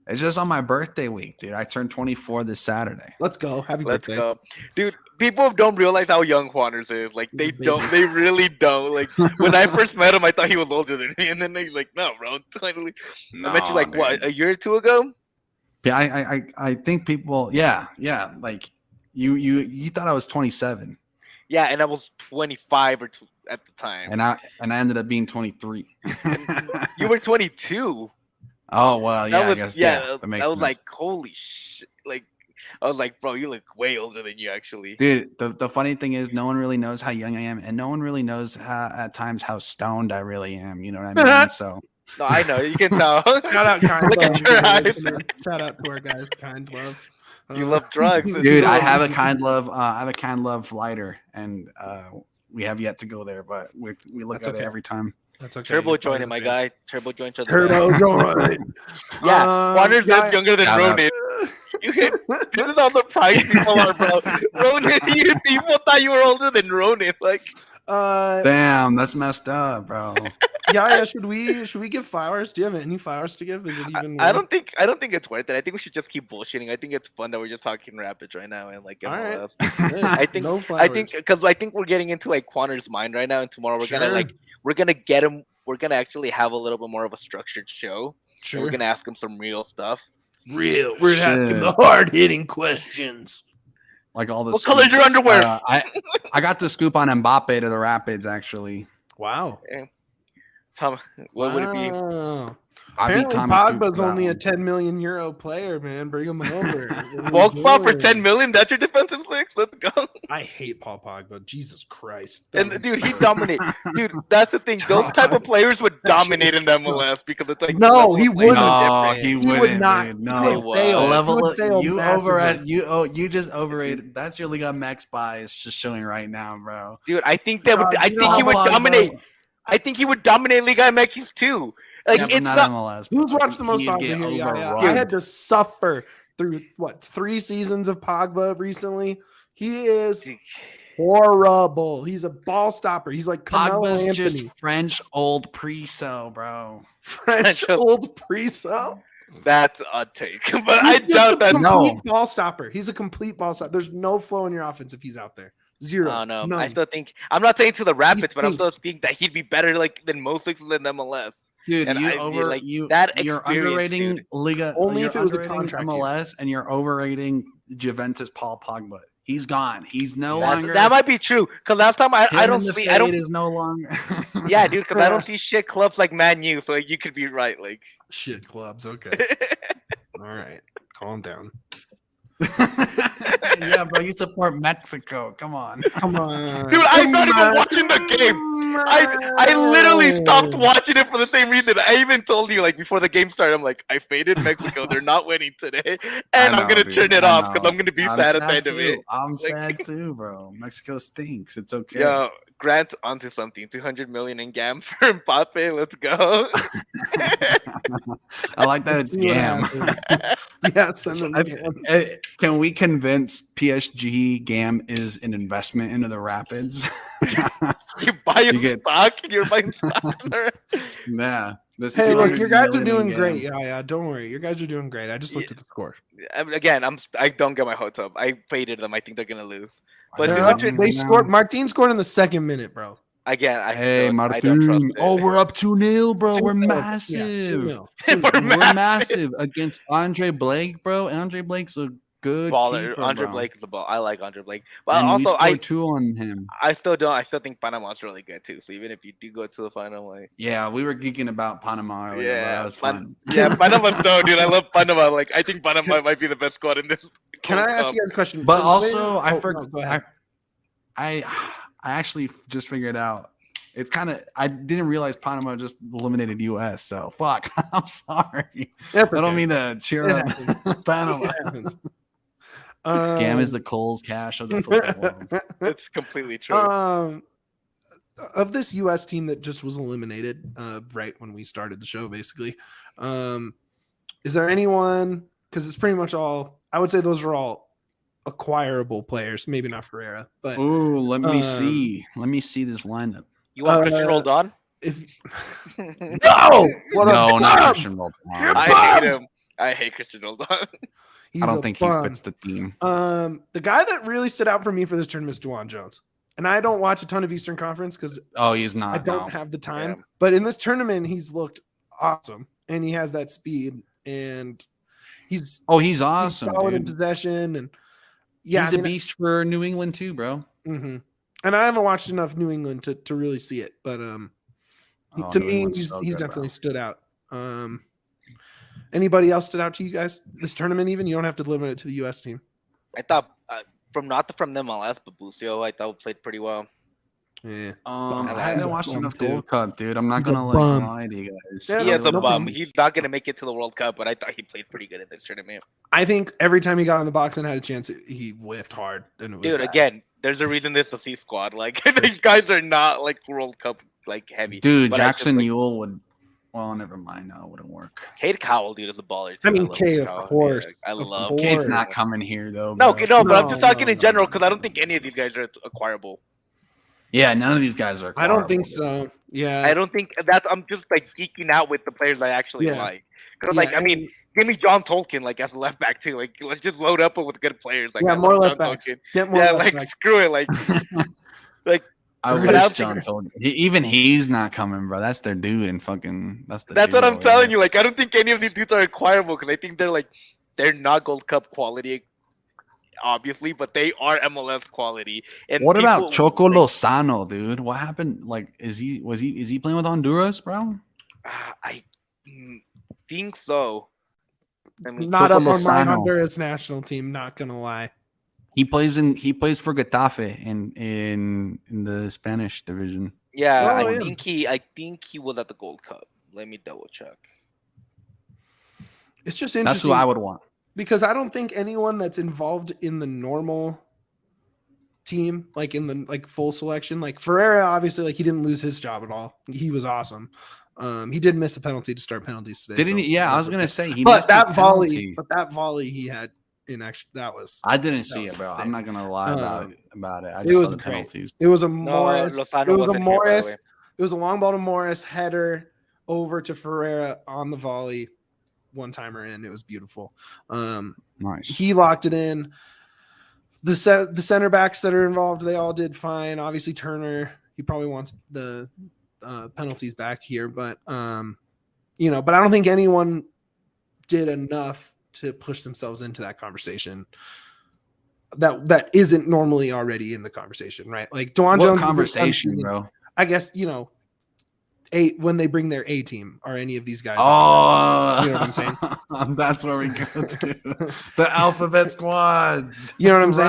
it's just on my birthday week, dude. I turned 24 this Saturday. Let's go. Happy birthday. Go. Dude, people don't realize how young Juanners is. Like, they really don't. Like, when I first met him, I thought he was older than me. And then he's like, no, bro. Totally. I met you, like, what, a year or two ago? Yeah, I think people, yeah. Like, you thought I was 27. Yeah, and I was 25 at the time. And I ended up being 23. You were 22. Oh, well, yeah, I guess. Yeah, that makes sense. Like, holy shit. Like, I was like, bro, you look way older than you actually. Dude, the funny thing is no one really knows how young I am, and no one really knows at times how stoned I really am. You know what I mean? So. No, I know. You can tell. Shout out Kind Look Love. At your eyes. Shout out to our guys, Kind Love. You love drugs. Dude, I have a Kind Love lighter, and we have yet to go there, but we look at it every time. That's okay. Turbo joint, my guy. Turbo joints are the Turbo joint. Yeah, Juanners is younger than Ronan. This is how the price people are, bro. Ronan, people thought you were older than Ronan. Like, damn, that's messed up, bro. Yeah. Should we give flowers? Do you have any flowers to give? Is it even? I don't think it's worth it. I think we should just keep bullshitting. I think it's fun that we're just talking Rapids right now and like MLS. I think because I think we're getting into like Juanners' mind right now, and tomorrow we're gonna get him. We're gonna actually have a little bit more of a structured show. Sure. We're gonna ask him some real stuff. We're gonna ask him the hard hitting questions. Like all this. What color is your underwear? I got the scoop on Mbappe to the Rapids actually. Wow. Yeah. Tom, what would it be? Apparently, Pogba's only a 10 million euro player, man. Bring him over. Pogba for 10 million? That's your defensive six? Let's go. I hate Paul Pogba. Jesus Christ. And dude, he dominates. Dude, that's the thing. Those type of players would dominate in the MLS because it's like no, he wouldn't. No, he wouldn't not. Dude, no, you just overrated. That's your Liga MX bias just showing right now, bro. Dude, I think he would dominate. I think he would dominate Liga MX too. Like, yeah, it's not MLS. Who's watched the most Pogba here? Yeah. I had to suffer through 3 seasons of Pogba recently. He is horrible. He's a ball stopper. He's like Pogba's Anthony. Just French old Priso, bro. French old Priso. That's a take, but I doubt that. No, ball stopper. He's a complete ball stopper. There's no flow in your offense if he's out there. Zero. Oh, no. None. I still think I'm not saying to the Rapids, but I'm still thinking that he'd be better than most leagues in MLS. Dude, you're underrating Liga. Only if it was a contract MLS, and you're overrating Juventus Paul Pogba. He's gone. He's no longer. That might be true. Because last time I don't see. I don't. Is no longer. Yeah, dude. Because I don't see shit clubs like Man U. So you could be right. Like shit clubs. Okay. All right. Calm down. Yeah, bro, you support Mexico. Come on, dude. I'm not even watching the game. I literally stopped watching it for the same reason. I even told you like before the game started. I'm like, I faded Mexico. They're not winning today, and I'm gonna turn it off because I'm gonna be sad at the end of it. I'm sad too, bro. Mexico stinks. It's okay. Yo, Grant onto something. 200 million in GAM for Mbappe. Let's go. I like that it's GAM. Yeah, send them GAM. Can we convince PSG GAM is an investment into the Rapids? You buy stock and you're buying stock. Yeah. Hey, look, your guys are doing great. Yeah, don't worry. Your guys are doing great. I just looked at the score. Again, I don't get my hopes up. I faded them. I think they're gonna lose. But they scored. Martin scored in the 2nd minute, bro. Again, Martin. I don't trust it. Oh, we're up 2-0, bro. We're massive. Yeah, we're massive against Andre Blake, bro. Andre Blake's a good baller. keeper, Andre bro. Blake is the ball. I like Andre Blake, but and also I 2 on him. I still don't. I still think Panama's really good too. So even if you do go to the final, like we were geeking about Panama earlier. Yeah, that was fun. Yeah, Panama's dope, dude. I love Panama. Like I think Panama might be the best squad in this. Can I ask you guys a question? But also, I forgot. actually just figured out. It's kind of I didn't realize Panama just eliminated U.S. So fuck. I'm sorry. That's I don't okay. mean to cheer It up happens. Panama. It happens. Gam is the Coles Cash of the football world. That's completely true. Of this U.S. team that just was eliminated right when we started the show, basically, is there anyone? Because it's pretty much all. I would say those are all acquirable players. Maybe not Ferreira, but Oh, let me see. Let me see this lineup. You want Christian Roldan? if No, No, not Christian Roldan. I hate him. I hate Christian Roldan. I don't think he fits the team. The guy that really stood out for me for this tournament is Juwan Jones. And I don't watch a ton of Eastern Conference because He's not. I don't have the time. Yeah. But in this tournament, he's looked awesome, and he has that speed, and he's awesome. he's solid in Dude. possession, and yeah, He's a beast for New England too, bro. Mm-hmm. And I haven't watched enough New England to really see it, but to New me, England's he's so he's good, definitely bro. stood out. Anybody else stood out to you guys this tournament? Even you don't have to limit it to the U.S. team. I thought from the MLS, but Bucio, I thought played pretty well. Yeah, I He's haven't a watched bum, enough too. Gold Cup, dude. I'm not He's a gonna bum. lie to you guys. Yeah, He is a no bum. problem. He's not gonna make it to the World Cup, but I thought he played pretty good in this tournament. I think every time he got on the box and had a chance, he whiffed hard. And it was Dude, bad. again, there's a reason this is a C squad. Like these guys are not like World Cup like heavy. Dude, But I just, Jackson like, Newell would. Well, never mind. No, it wouldn't work. Cade Cowell, dude, is a baller. Too. I mean, love Cade, Cade of Cowell. course. Yeah, I Of love. course. Cade's not coming here though. No, bro. no, but I'm just No, talking in general no, because I don't think any of these guys are acquirable. Yeah, none of these guys are. I don't think acquirable, so. Yeah, I don't think that I'm just like geeking out with the players I actually Yeah. like. Because Yeah, like I mean, give me John Tolkien like as a left back too. Like let's just load up with good players. Like Yeah, I more love left John backs. Tolkien. Get more Yeah, left like backs. screw it. Like like I But wish I don't John think- told even he's not coming, bro. That's their dude, and fucking that's the. that's dude what I'm over telling there. you. Like I don't think any of these dudes are acquirable because I think they're not Gold Cup quality, obviously, but they are MLS quality. And What about people- Choco Lozano, dude? What happened? Like, is he playing with Honduras, bro? I think so. I mean, Not up Choco on my Lozano. Honduras national team. Not gonna lie. He plays for Getafe in the Spanish division. yeah, Oh, I yeah. think he was at the Gold Cup. Let me double check. It's just That's interesting who I would want. because I don't think anyone that's involved in the normal team, like in the full selection, like Ferreira, obviously, like he didn't lose his job at all. He was awesome. He did miss a penalty to start penalties today. Didn't he? Yeah, I was gonna say he But missed that his volley, penalty. that volley he had in action, that was I didn't see was it, bro. sick. I'm not gonna lie about it. I it just was saw the great. penalties. It was a No, Morris. Lozano It was a wasn't here, by the Morris. way. It was a long ball to Morris, header over to Ferreira on the volley, one timer in. It was beautiful. Nice. He locked it in. The center backs that are involved, they all did fine. Obviously, Turner, he probably wants the penalties back here, but but I don't think anyone did enough to push themselves into that conversation. That isn't normally already in the conversation, right? Like Juwan What Jones, conversation, bro? I guess when they bring their A team, are any of these guys? Oh, You know what I'm saying? That's where we go to the alphabet squads. You know what I'm saying?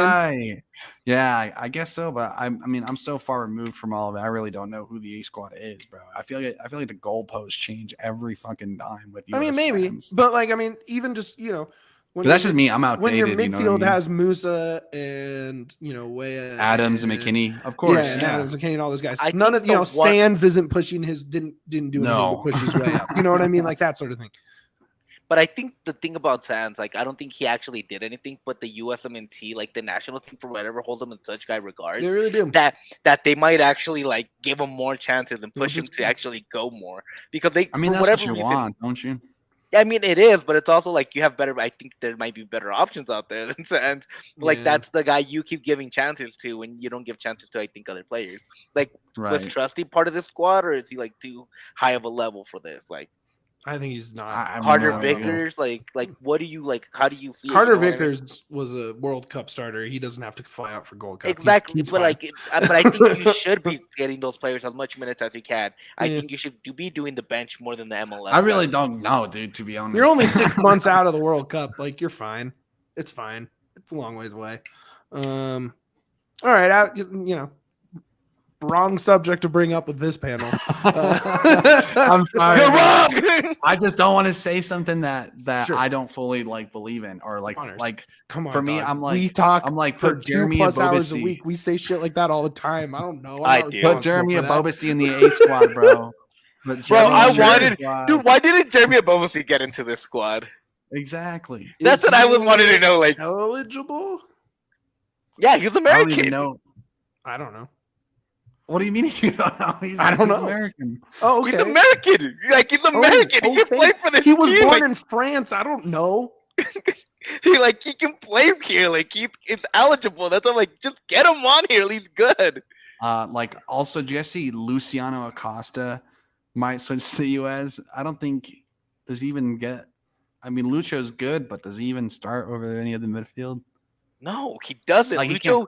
Right. Yeah, I guess so. But I mean, I'm so far removed from all of it. I really don't know who the A squad is, bro. I feel like the goalposts change every fucking time with you. I mean, maybe, but even just when that's just me. I'm outdated. when your you know midfield what I mean? has Musa and Weah Adams and McKinney, of course. and Adams and McKinney and all those guys. I None of think the one- Sands isn't pushing didn't do anything No. to push his way up. You know what I mean? Like that sort of thing. But I think the thing about Sands, like, I don't think he actually did anything, but the USMNT, like the national team, for whatever, holds him in such high regards They really do. that they might actually like give him more chances and push him just- to actually go more because they. I mean, for that's whatever what you reason, want, don't you? I mean, it is, but it's also like you have better. I think there might be better options out there than Sands. Like Yeah. that's the guy you keep giving chances to, when you don't give chances to, I think, other players. Like, was Right. Trusty part of this squad, or is he like too high of a level for this? Like I think he's not. I have Carter no idea. Vickers, like what do you like? How do you see it? Carter You know what I mean? Vickers was a World Cup starter. He doesn't have to fly out for Gold Cup. Exactly, He's but fine. but I think you should be getting those players as much minutes as you can. I Yeah. think you should be doing the bench more than the MLS. I really guys. don't know, dude. To be honest, You're only 6 months out of the World Cup. Like you're fine. It's fine. It's a long ways away. All right. wrong subject to bring up with this panel. I'm sorry. You're wrong. I just don't want to say something that Sure. I don't fully believe in or Juanners, come on. for me, dog. we talk. I'm for put Jeremy 2+ hours a Ebobisse. week. We say shit like that all the time. I don't know. I do. Put Jeremy Ebobisse in the A squad, bro. Bro, why didn't Jeremy Ebobisse get into this squad? Exactly. That's what I was wanting to know. Like, eligible? yeah, he's I don't American. even know. I don't know. What do you mean you don't know? He's American. Oh, okay. He's American. Like, he's American. He can play for this He was team. born in France. I don't know. He can play here. Like, he's eligible. That's why I'm like, just get him on here. He's good. Also, do you see Luciano Acosta might switch to the US? I don't think does he even get. I mean, Lucho's good, but does he even start over any of the midfield? No, he doesn't. Like, Lucho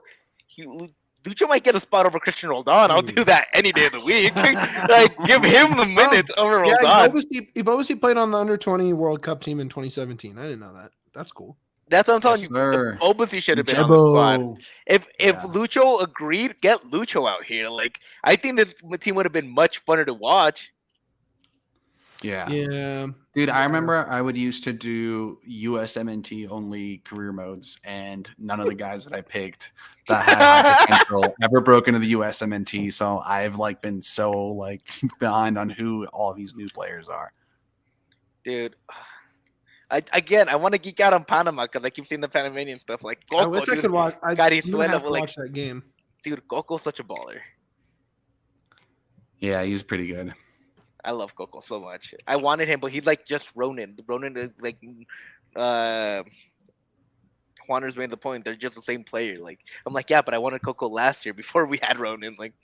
might get a spot over Christian Roldan. I'll do that any day of the week. Like, give him the minutes over Roldan. Ebobisse played on the under-20 World Cup team in 2017. I didn't know that. That's cool. That's what I'm telling you. Ebobisse should have been on the squad. If Lucho agreed, get Lucho out here. Like, I think this team would have been much funner to watch. Yeah. Yeah. Dude, I remember I would used to do USMNT only career modes, and none of the guys that I picked that had high potential ever broke into the USMNT. So I've been so behind on who all of these new players are. Dude, I want to geek out on Panama because I keep seeing the Panamanian stuff. Like, Coco, I wish I could watch. I have to watch that game. Dude, Coco's such a baller. Yeah, he's pretty good. I love Coco so much. I wanted him, but he's just Ronan. Ronan is Juanners made the point. They're just the same player. Like, I'm like, yeah, but I wanted Coco last year before we had Ronan. Like,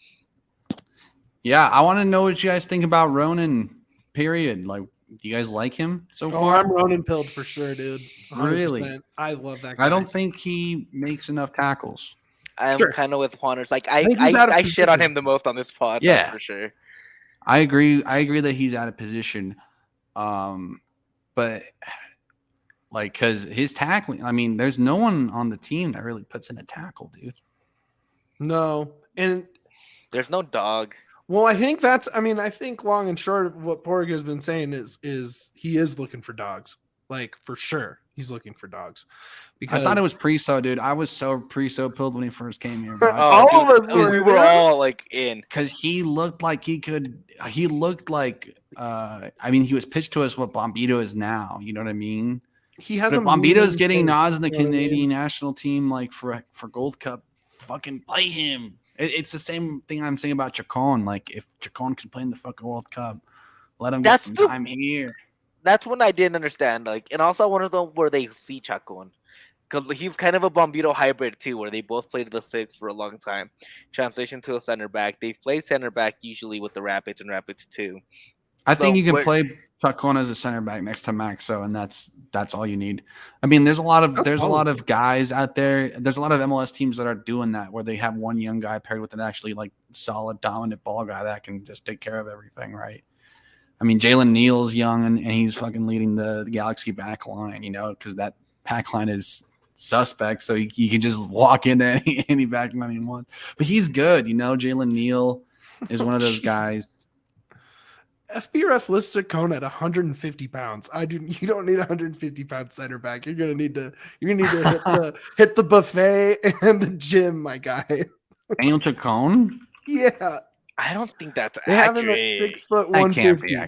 yeah, I want to know what you guys think about Ronan. Period. Like, do you guys like him so far? I'm Ronan pilled for sure, dude. 100%. Really? I love that guy. I don't think he makes enough tackles. I'm kind of with Juanners. Like, I shit on him the most on this pod. Yeah, for sure. I agree that he's out of position. But because his tackling, I mean, there's no one on the team that really puts in a tackle, dude. No. And there's no dog. Well, I think long and short of what Porg has been saying is he is looking for dogs. Like, for sure. He's looking for dogs. Because I thought it was Priso, dude. I was so Priso pilled when he first came here. All of us were all in. Because he looked like he could. He looked like. He was pitched to us what Bombito is now. You know what I mean? He has. If Bombito's getting nods in the Canadian national team, for Gold Cup, fucking play him. It's the same thing I'm saying about Chacon. Like, if Chacon can play in the fucking World Cup, let him get some time here. That's when I didn't understand. Like, and also I wanted to know where they see Chacon. Because he's kind of a Bombito hybrid too, where they both played the six for a long time. Transition to a center back. They played center back usually with the Rapids and Rapids too. I think you can play Chacon as a center back next to Maxo, and that's all you need. I mean, there's a lot of guys out there. There's a lot of MLS teams that are doing that, where they have one young guy paired with an actually solid, dominant ball guy that can just take care of everything, right? I mean, Jalen Neal's young and he's fucking leading the Galaxy back line, because that back line is suspect. So you can just walk into any back line you want. But he's good, Jalen Neal is one of those guys. FBref lists Chacon at 150 pounds. You don't need a 150-pound center back. You're gonna need to hit the buffet and the gym, my guy. Daniel Chacon? Yeah. I don't think that's they accurate. Have him at 6'1", 150.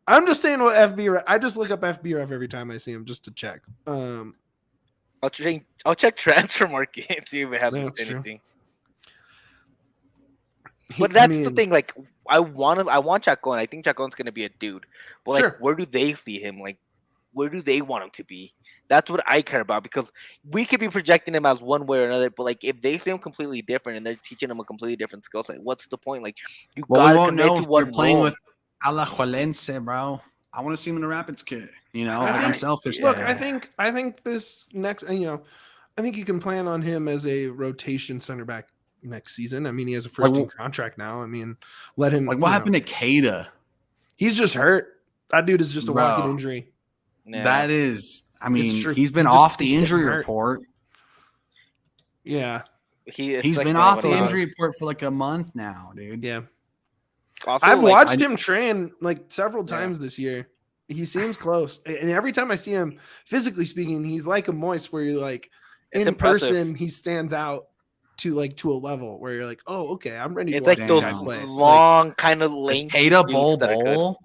I'm just saying what FBref. I just look up FBref every time I see him just to check. I'll check transfer market and see if it has anything. But that's the thing. Like, I want Chacon. I think Chacon's gonna be a dude. But where do they see him? Like, where do they want him to be? That's what I care about, because we could be projecting him as one way or another, but if they see him completely different and they're teaching him a completely different skill set, what's the point? We won't know if we're playing with Alajuelense, bro. I want to see him in a Rapids kit. I'm selfish. Look, I think this next, I think you can plan on him as a rotation center back next season. I mean, he has a first-team contract now. I mean, let him. What happened to Keita? He's just hurt. That dude is just a walking injury. Yeah. That is. I mean, he's been off the injury report. Yeah. He's like been one off of the those. injury report for like a month now, dude. Yeah. Also, I've like, watched him train like several Yeah. times this year. He seems close. And every time I see him, physically speaking, he's like a Moist where you're like, It's in impressive. person, he stands out to a level where you're like, oh, okay, I'm ready to It's watch like this those guy play. long kind of length. Ada dudes that are good. Bowl.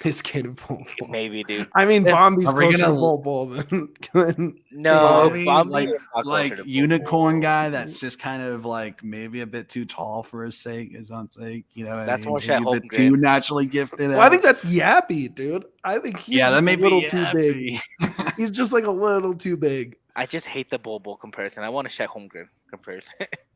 His kid of Bol Bol. Maybe, dude. I mean, If- Bombi's Are we closer to gonna- Bol Bol than No, Bobby, Bombi like is not closer like to Bol unicorn Bol. guy that's just kind of like maybe a bit too tall for his own sake. You know what That's I more mean? Chet Maybe a bit Holmgren. too naturally gifted. Well, I think that's Yappy, dude. I think he's that just may a little be too big. He's just like a little too big. I just hate the Bol Bol comparison. I want a Chet Holmgren comparison.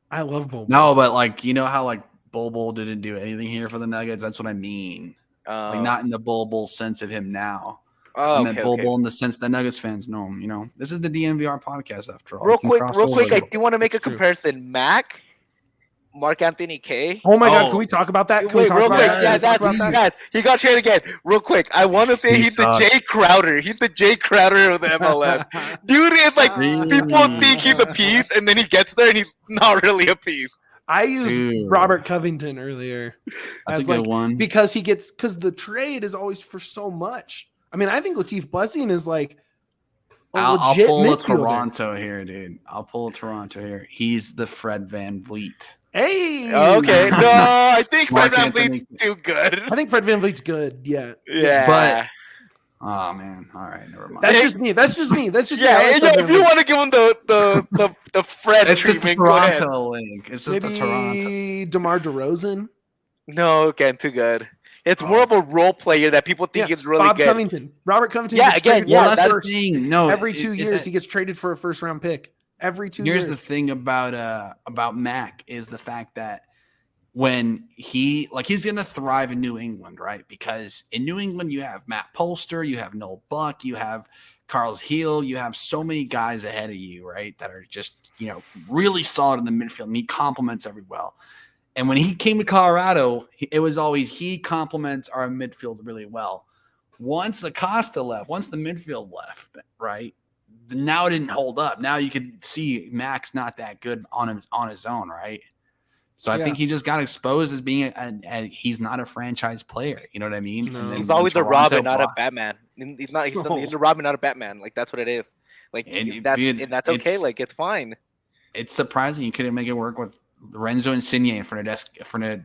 I love Bol Bol. No, but like you know how like Bol Bol didn't do anything here for the Nuggets. That's what I mean. Like not in the Bol Bol sense of him now. I meant Bol Bol in the sense that Nuggets fans know him. You know, this is the DNVR podcast after all. Real We can quick, cross I over. do want to make a It's true. comparison. Mac, Mark Anthony K. Oh my God, Oh. can we talk about that? Can we Wait, talk real about quick, that? yeah, Let's talk that's about that. he got traded again. Real quick, I want to say He he's the sucks. Jay Crowder. He's the Jay Crowder of the MLS. Dude is like people think he's a piece, and then he gets there and he's not really a piece. I used Dude. Robert Covington earlier That's a as good like one. because the trade is always for so much. I mean, I think Latif Blessing is like a I'll legit pull a midfielder. Toronto here, dude. I'll pull a Toronto here. He's the Fred Van Vliet. Hey, Okay, no, I think Mark Fred Anthony. VanVleet's too good. I think Fred VanVleet's good. Yeah, Yeah, But- Oh man. All right, never mind. that's just me. That's just me. That's just me. I yeah, like yeah. Fred If you VanVleet. want to give him the Fred It's just the treatment, go ahead. Toronto link. It's just Maybe the Toronto. DeMar DeRozan. No, again, too good. It's more of a role player that people think is really Bob good. Covington, Robert Covington. Yeah, gets again, traded yeah, for Well, a that's the first- thing. No, every 2 is years that- he gets traded for a first round pick. Every 2 Here's years. the thing about Mac is the fact that when he's gonna thrive in New England, right? Because in New England you have Matt Polster, you have Noel Buck, you have Carl's Heel, you have so many guys ahead of you, right? That are just really solid in the midfield, and he complements every well. And when he came to Colorado, it was always he complements our midfield really well. Once Acosta left, once the midfield left, right? Now it didn't hold up. Now you could see Mac's not that good on his own, right? So I think he just got exposed as being he's not a franchise player. You know what I mean? No. And then He's always a Toronto Robin, not a brought- Batman. He's not. He's No. a Robin, not a Batman. Like that's what it is. Like And, that's dude, and that's okay. it's- Like it's fine. It's surprising you couldn't make it work with Lorenzo Insigne in front of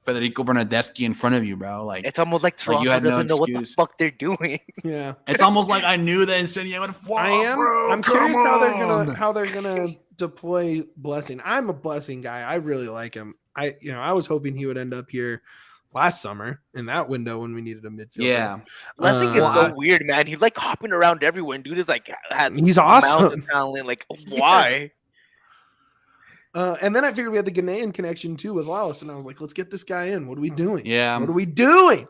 Federico Bernardeschi in front of you, bro. Like It's almost like Like, you Toronto had no doesn't know what the excuse. fuck they're doing. Yeah. it's almost like I knew that Insigne would flop. I am. Bro, I'm curious come how on. they're gonna deploy Blessing. I'm a Blessing guy. I really like him. I was hoping he would end up here last summer in that window when we needed a midfielder. Yeah. Blessing is Uh, so weird, man. He's like hopping around everywhere, and dude is like has He's amounts awesome. of talent. Like why? And then I figured we had the Ghanaian connection too with Laos, and I was like, let's get this guy in. What are we doing? Yeah. What are we doing?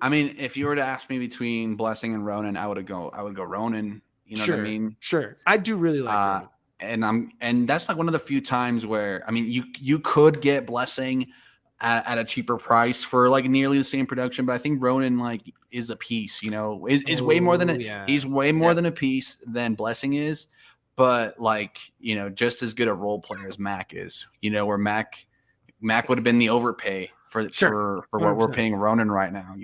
I mean, if you were to ask me between Blessing and Ronan, I would go Ronan. You know sure. what I mean? Sure. I do really like him. And that's like one of the few times where I mean you could get Blessing at a cheaper price for like nearly the same production, but I think Ronan like is a piece, is way more than he's way more than a piece than Blessing is, but like just as good a role player as Mac is, where Mac would have been the overpay for what we're 100%. paying Ronan right now,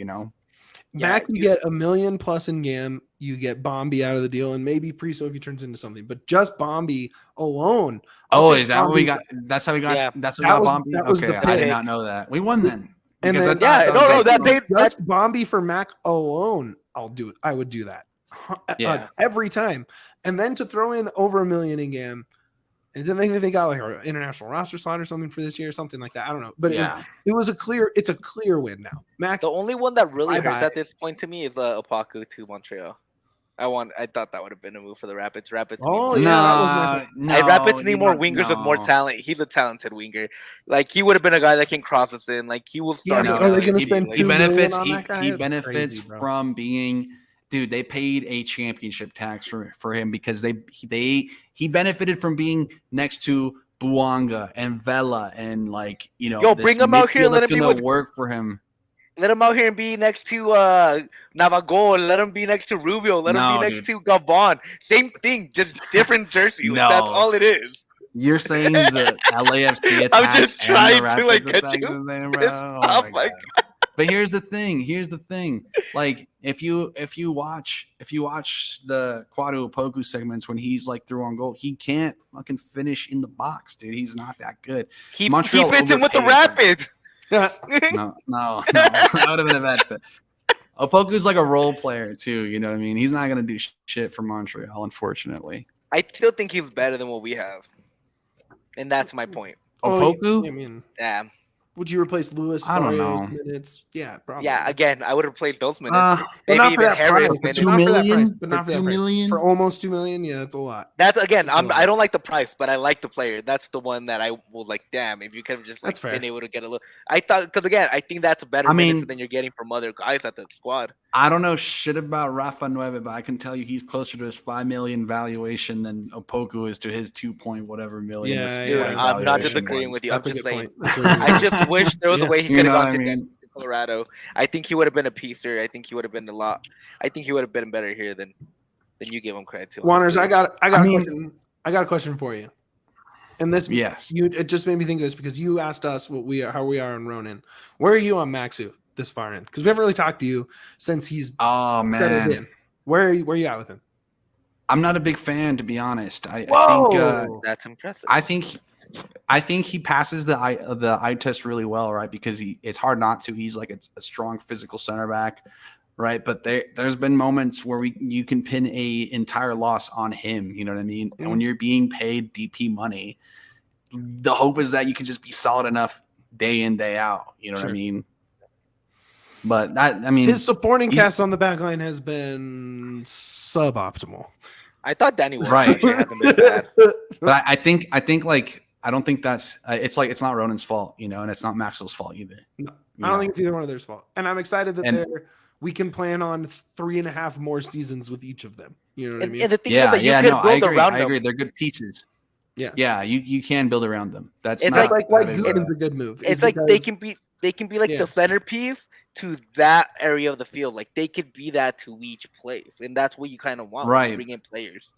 Back you get $1 million plus in GAM. You get Bombi out of the deal, and maybe Priso if he turns into something. But just Bombi alone. Oh, take is that what we Bombi- got? That's how we got. Yeah. That's That what we was- got Bombi. that was Okay, the I did pick. not know that. We won then. And Because then- I Yeah, thought no, that was- paid- Just Bombi for Mac alone, I'll do it. I would do that Yeah. every time. And then to throw in over $1 million in GAM, and then they got like an international roster slot or something for this year, something like that. I don't know, but yeah. it's a clear win now. Mac, The only one that really Bye-bye. hurts at this point to me is Opaku to Montreal. I thought that would have been a move for the Rapids. Oh, need- yeah, that was no, Hey, Rapids need you more don't wingers with more know. talent. He's a talented winger. Like he would have been a guy that can cross us in. Like he will Yeah, start. but out are they like, gonna he- spend like, He $2 million benefits. on that guy? He That's benefits crazy, bro. from being. Dude, they paid a championship tax for him because he benefited from being next to Buanga and Vela and Yo, this bring him out here, midfield let that's him be gonna with- work for him. Let him out here and be next to Navagol. Let him be next to Rubio. Let him No, be next dude. to Gabon. Same thing, just different jersey. Like, that's No. all it is. You're saying the LAFC attack I'm just trying and the to like Rapids get attack you. the same, bro? Oh my my God. But here's the thing. Like if you watch the Kwadu Opoku segments when he's like through on goal, he can't fucking finish in the box, dude. He's not that good. He Montreal fits in with the overpaid Rapids. No. That would have been a bad fit. Opoku's like a role player too, you know what I mean? He's not gonna do shit for Montreal, unfortunately. I still think he's better than what we have, and that's my point. Opoku? I mean, Yeah. would you replace Lewis? I don't Barrios know. minutes? Yeah, probably. Yeah, again, I would have played those minutes. but Maybe not for even that Harris price. minutes. But not for that price, $2 but not for that $2 price. million? For almost $2 million, yeah, it's a lot. That's again. It's a lot. I don't like the price, but I like the player. That's the one that I will like. Damn, if you could have just like That's fair. been able to get a little. I thought because again, I think that's better I minutes mean- than you're getting from other guys at the squad. I don't know shit about Rafa Nueve, but I can tell you he's closer to his $5 million valuation than Opoku is to his 2 point whatever million. Yeah, Dude, yeah, I'm not valuation disagreeing was. with you. I'm That's a just good saying. point. That's a really good I point. just wish there was a way he You could know have what gone I to mean? Colorado. I think he would have been a piecer. I think he would have been a lot. I think he would have been better here than you give him credit to. Juanners, I got I a mean- question. I got a question for you. And this, Yes. it just made me think of this because you asked us how we are on Ronan. Where are you on Maxu this far in? Because we haven't really talked to you since he's Oh settled man. in. Where are you at with him? I'm not a big fan, to be honest. I Whoa! think That's impressive. I think he passes the eye test really well, right? Because it's hard not to. He's like a strong physical center back, right? But there's been moments where you can pin a entire loss on him. You know what I mean? And when you're being paid DP money, the hope is that you can just be solid enough day in, day out. You know what I Sure. mean? But His supporting cast on the back line has been suboptimal. I thought Danny was Right. actually hasn't been bad. but I think like I don't think that's it's like it's not Ronan's fault, you know, and it's not Maxwell's fault either. No, You I don't know? think it's either one of theirs fault. And I'm excited that we can plan on 3.5 more seasons with each of them. You know what I mean? And the thing is Yeah, that you yeah, can no, build I agree. around I them. agree. They're good pieces. Yeah. Yeah, you can build around them. That's It's not like that is, Gutman's a good move. It's is like they because- can be like Yeah. the centerpiece to that area of the field. Like they could be that to each place, and that's what you kind of want. When Right. you bring in players.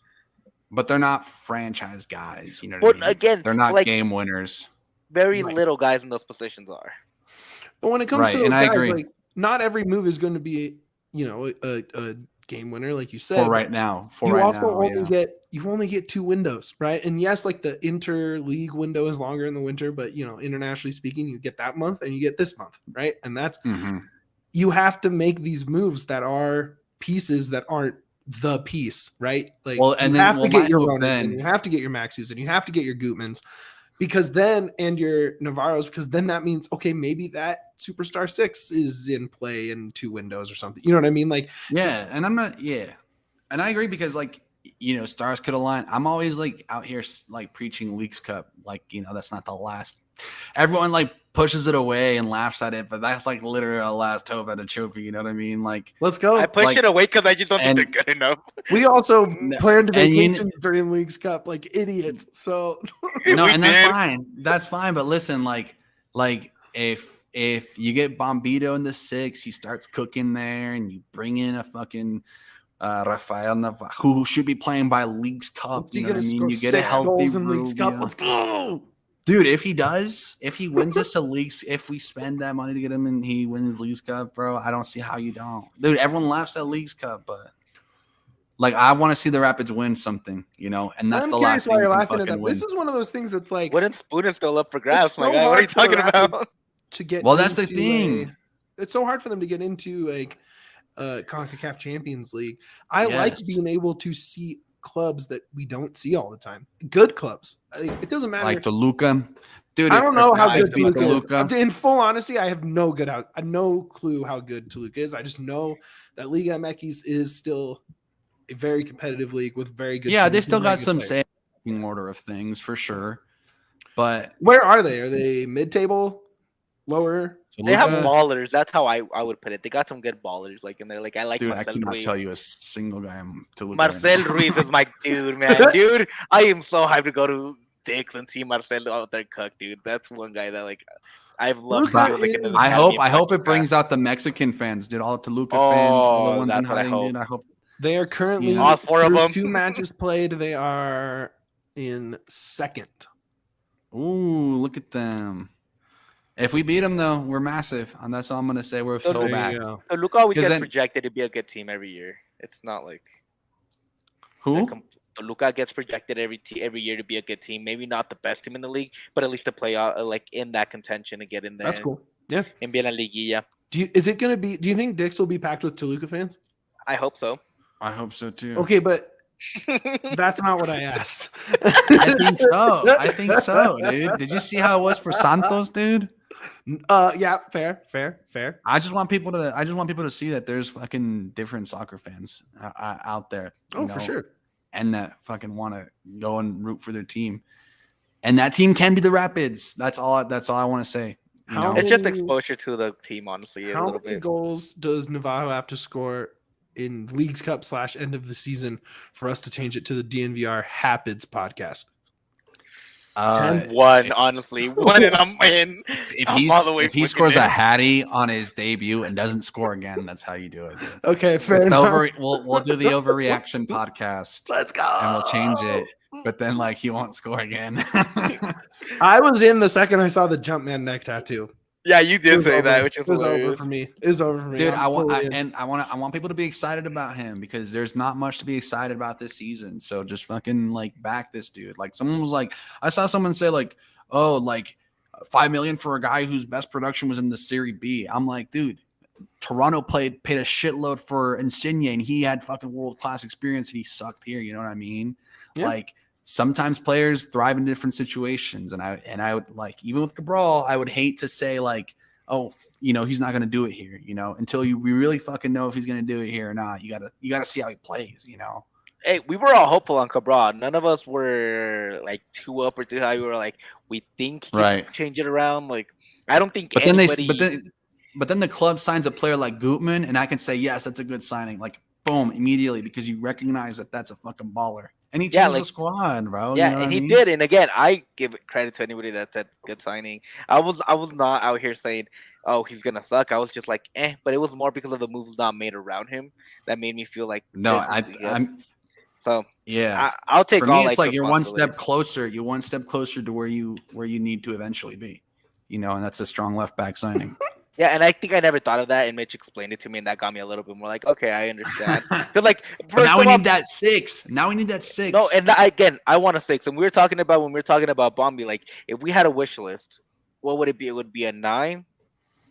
but they're not franchise guys, you know But what I mean? again, They're not like game winners. very Right. little guys in those positions are. But when it comes Right, to those and I guys, agree. like not every move is going to be, a game winner, like you said. For right now. You only get 2 windows, right? And yes, like the interleague window is longer in the winter, but internationally speaking, you get that month and you get this month, right? And that's you have to make these moves that are pieces that aren't the piece, right? Like and you then have to get your hope Ronans and then- you have to get your Maxus and you have to get your Gutmans because then and your Navarros because then that means okay, maybe that superstar 6 is in play in 2 windows or something. You know what I mean? Like and I'm not and I agree because like stars could align. I'm always like out here like preaching Leagues Cup, like that's not the last. Everyone like pushes it away and laughs at it, but that's like literally our last hope at a trophy. You know what I mean? Like let's go. I push like- it away because I just don't think and- they're good enough. We also No, planned and you- vacations during Leagues Cup like idiots. So no, We and did. that's fine. But listen, like if you get Bombito in the 6, he starts cooking there, and you bring in a fucking Rafael Navarro, who should be playing by Leagues Cup. you You know what I mean? You get a 6 healthy goals in Leagues Cup. Rubio. Let's go. Dude, if he wins us a Leagues, if we spend that money to get him and he wins Leagues Cup, bro, I don't see how you don't. Dude, everyone laughs at Leagues Cup, but like I want to see the Rapids win something, and that's I'm the curious last why thing you're we can laughing at fucking that. win. This is one of those things that's like Wooden Spoon is still up for grabs, my so guy. What are you hard for the talking about? Rapids to get. Well, that's the into thing. It's so hard for them to get into like CONCACAF Champions League. I like Yes. being able to see clubs that we don't see all the time. Good clubs. It doesn't matter. Like Toluca. Dude, I don't know how guys good beat Toluca is. In full honesty, I have no clue how good Toluca is. I just know that Liga MX is still a very competitive league with very good. Yeah, teams they and still very got good some players. say order of things for sure. But Where are they? Are they mid-table, lower? They have Toluca, ballers. That's how I would put it. They got some good ballers. Like, and they're like, I like dude, I Marcel cannot Ruiz. tell you a single guy in Toluca. Marcel right now. Ruiz is my dude, man. Dude, I am so hyped to go to Dick's and see Marcel out there cook, dude. That's one guy that like I've loved. Toluca since he was, like, in the I academy hope and it brings out the Mexican fans, dude. All the Toluca fans, all the Oh, ones in that's what I hiding, hope. dude. I hope. They are currently Yeah. All 4 of through them. 2 matches played. They are in second. Ooh, look at them. If we beat them, though, we're massive. And that's all I'm going to say. We're So so there you back. go. So Luka always 'Cause gets then- projected to be a good team every year. It's not like Who? Luka gets projected every year to be a good team. Maybe not the best team in the league, but at least to play out like in that contention to get in there. That's cool. Yeah. And be in la liguilla. Do you think Dick's will be packed with Toluca fans? I hope so. I hope so, too. Okay, but that's not what I asked. I think so. I think so, dude. Did you see how it was for Santos, dude? Yeah, fair. I just want people to see that there's fucking different soccer fans out there. Oh, for sure. And that fucking want to go and root for their team. And that team can be the Rapids. That's all I want to say. You How know? It's just many- exposure to the team, honestly. A How little many bit. goals does Navajo have to score in Leagues Cup / end of the season for us to change it to the DNVR Rapids podcast? 1, honestly. 1 and I'm in. If he scores a hattie on his debut and doesn't score again, that's how you do it. Dude. Okay, fair It's the enough. we'll do the overreaction podcast Let's go. and we'll change it. But then like he won't score again. I was in the second I saw the Jumpman neck tattoo. Yeah, you It did was say over. that, which is It was over hilarious. for me. It's over for me. Dude, I'm I fully in. want people to be excited about him because there's not much to be excited about this season. So just fucking like back this dude. Like someone was like, I saw someone say like, oh, like $5 million for a guy whose best production was in the Serie B. I'm like, dude, Toronto paid a shitload for Insigne and he had fucking world class experience and he sucked here. You know what I mean? Yeah. Like sometimes players thrive in different situations, and I would like even with Cabral, I would hate to say like, oh, you know, he's not going to do it here, you know, until we really fucking know if he's going to do it here or not. You gotta see how he plays, you know. Hey, we were all hopeful on Cabral. None of us were like too up or too high. We were like, we think he can change it around. Like, I don't think But anybody... but then the club signs a player like Gutman, and I can say, yes, that's a good signing. Like, boom, immediately, because you recognize that that's a fucking baller. And he changed the squad, bro. Yeah, you know and what I he mean? did. And again, I give credit to anybody that said good signing. I was not out here saying, oh, he's gonna suck. I was just like, but it was more because of the moves not made around him that made me feel like No, I'm so yeah. I'll take for me, all it's like you're one step responsibility. closer. You're one step closer to where you need to eventually be. You know, and that's a strong left back signing. Yeah, and I think I never thought of that, and Mitch explained it to me, and that got me a little bit more like, okay, I understand. But like, But now we need that 6. Now we need that 6. No, and again, I want a 6. And when we were talking about Bombi, like if we had a wish list, what would it be? It would be a 9,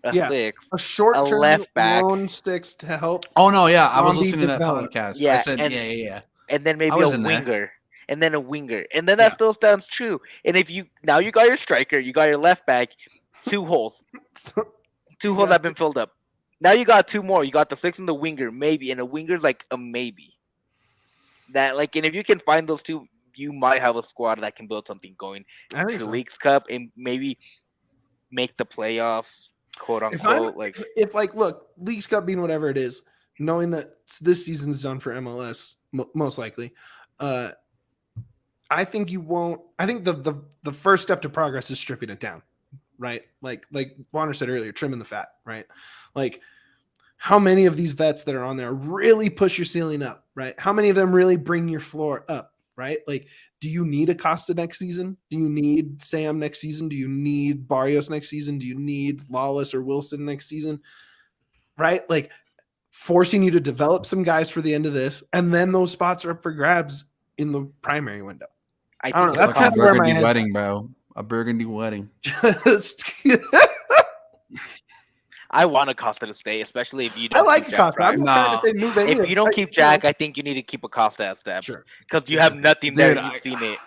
a 6, a short-term left back, loan sticks to help. Oh no, yeah, I was Bombi listening to that develop. podcast. Yeah, I said, and- yeah. and then maybe I a was in there. winger, and then a winger, and then that still stands true. And if you got your striker, you got your left back, 2 holes. 2 holes have been filled up. Now you got 2 more. You got the 6 and the winger, maybe. And a winger's like a maybe. That like, and if you can find those 2, you might have a squad that can build something going I think to so. Leagues Cup and maybe make the playoffs, quote unquote. Look, Leagues Cup being whatever it is, knowing that this season's done for MLS, most likely. I think you won't. I think the first step to progress is stripping it down. Right, like Juanners said earlier, trimming the fat. Right, like how many of these vets that are on there really push your ceiling up? Right, how many of them really bring your floor up? Right, like do you need Acosta next season? Do you need Sam next season? Do you need Barrios next season? Do you need Lawless or Wilson next season? Right, like forcing you to develop some guys for the end of this, and then those spots are up for grabs in the primary window. I don't know. That's kind of where my head's wedding, bro. A burgundy wedding. Just I want Acosta to stay, especially if you don't. I like keep Jack Acosta. I'm Price. not trying to say move any. If you don't keep Jack, I think you need to keep Acosta as depth. Sure. Because you have nothing there. Dude, You've seen it.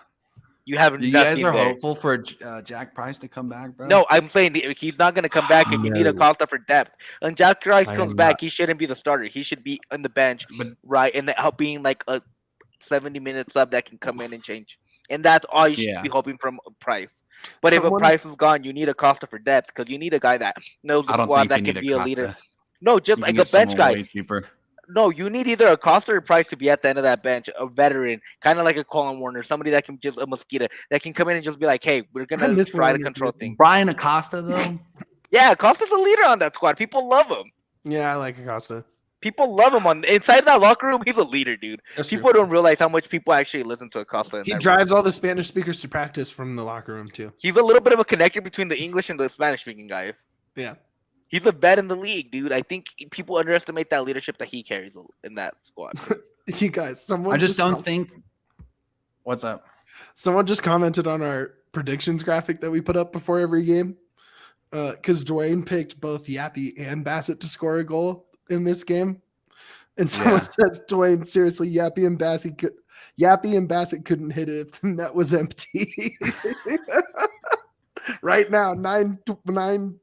You have You nothing guys are there. hopeful for Jack Price to come back, bro? No, I'm saying he's not going to come back, and you need No. Acosta for depth. When Jack Price I comes am back, not. he shouldn't be the starter. He should be on the bench, But right, and helping like a 70-minute sub that can come in and change. And that's all you should be hoping from Price. But if a Price is gone, you need Acosta for depth because you need a guy that knows the squad that can be a leader. No, just like a bench guy. No, you need either Acosta or Price to be at the end of that bench, a veteran, kind of like a Colin Warner, somebody that can just a mosquito that can come in and just be like, "Hey, we're gonna try to control things." Brian Acosta, though. Yeah, Acosta's a leader on that squad. People love him. Yeah, I like Acosta. People love him on inside that locker room. He's a leader, dude. That's People true. don't realize how much people actually listen to Acosta. In He that drives room. all the Spanish speakers to practice from the locker room too. He's a little bit of a connector between the English and the Spanish speaking guys. Yeah. He's a vet in the league, dude. I think people underestimate that leadership that he carries in that squad. You guys, someone I just don't think. What's up? Someone just commented on our predictions graphic that we put up before every game. Because Dwayne picked both Yappy and Bassett to score a goal in this game. And someone says, Dwayne, seriously, Yappy and Bassett couldn't hit it if the net was empty. Right now, 9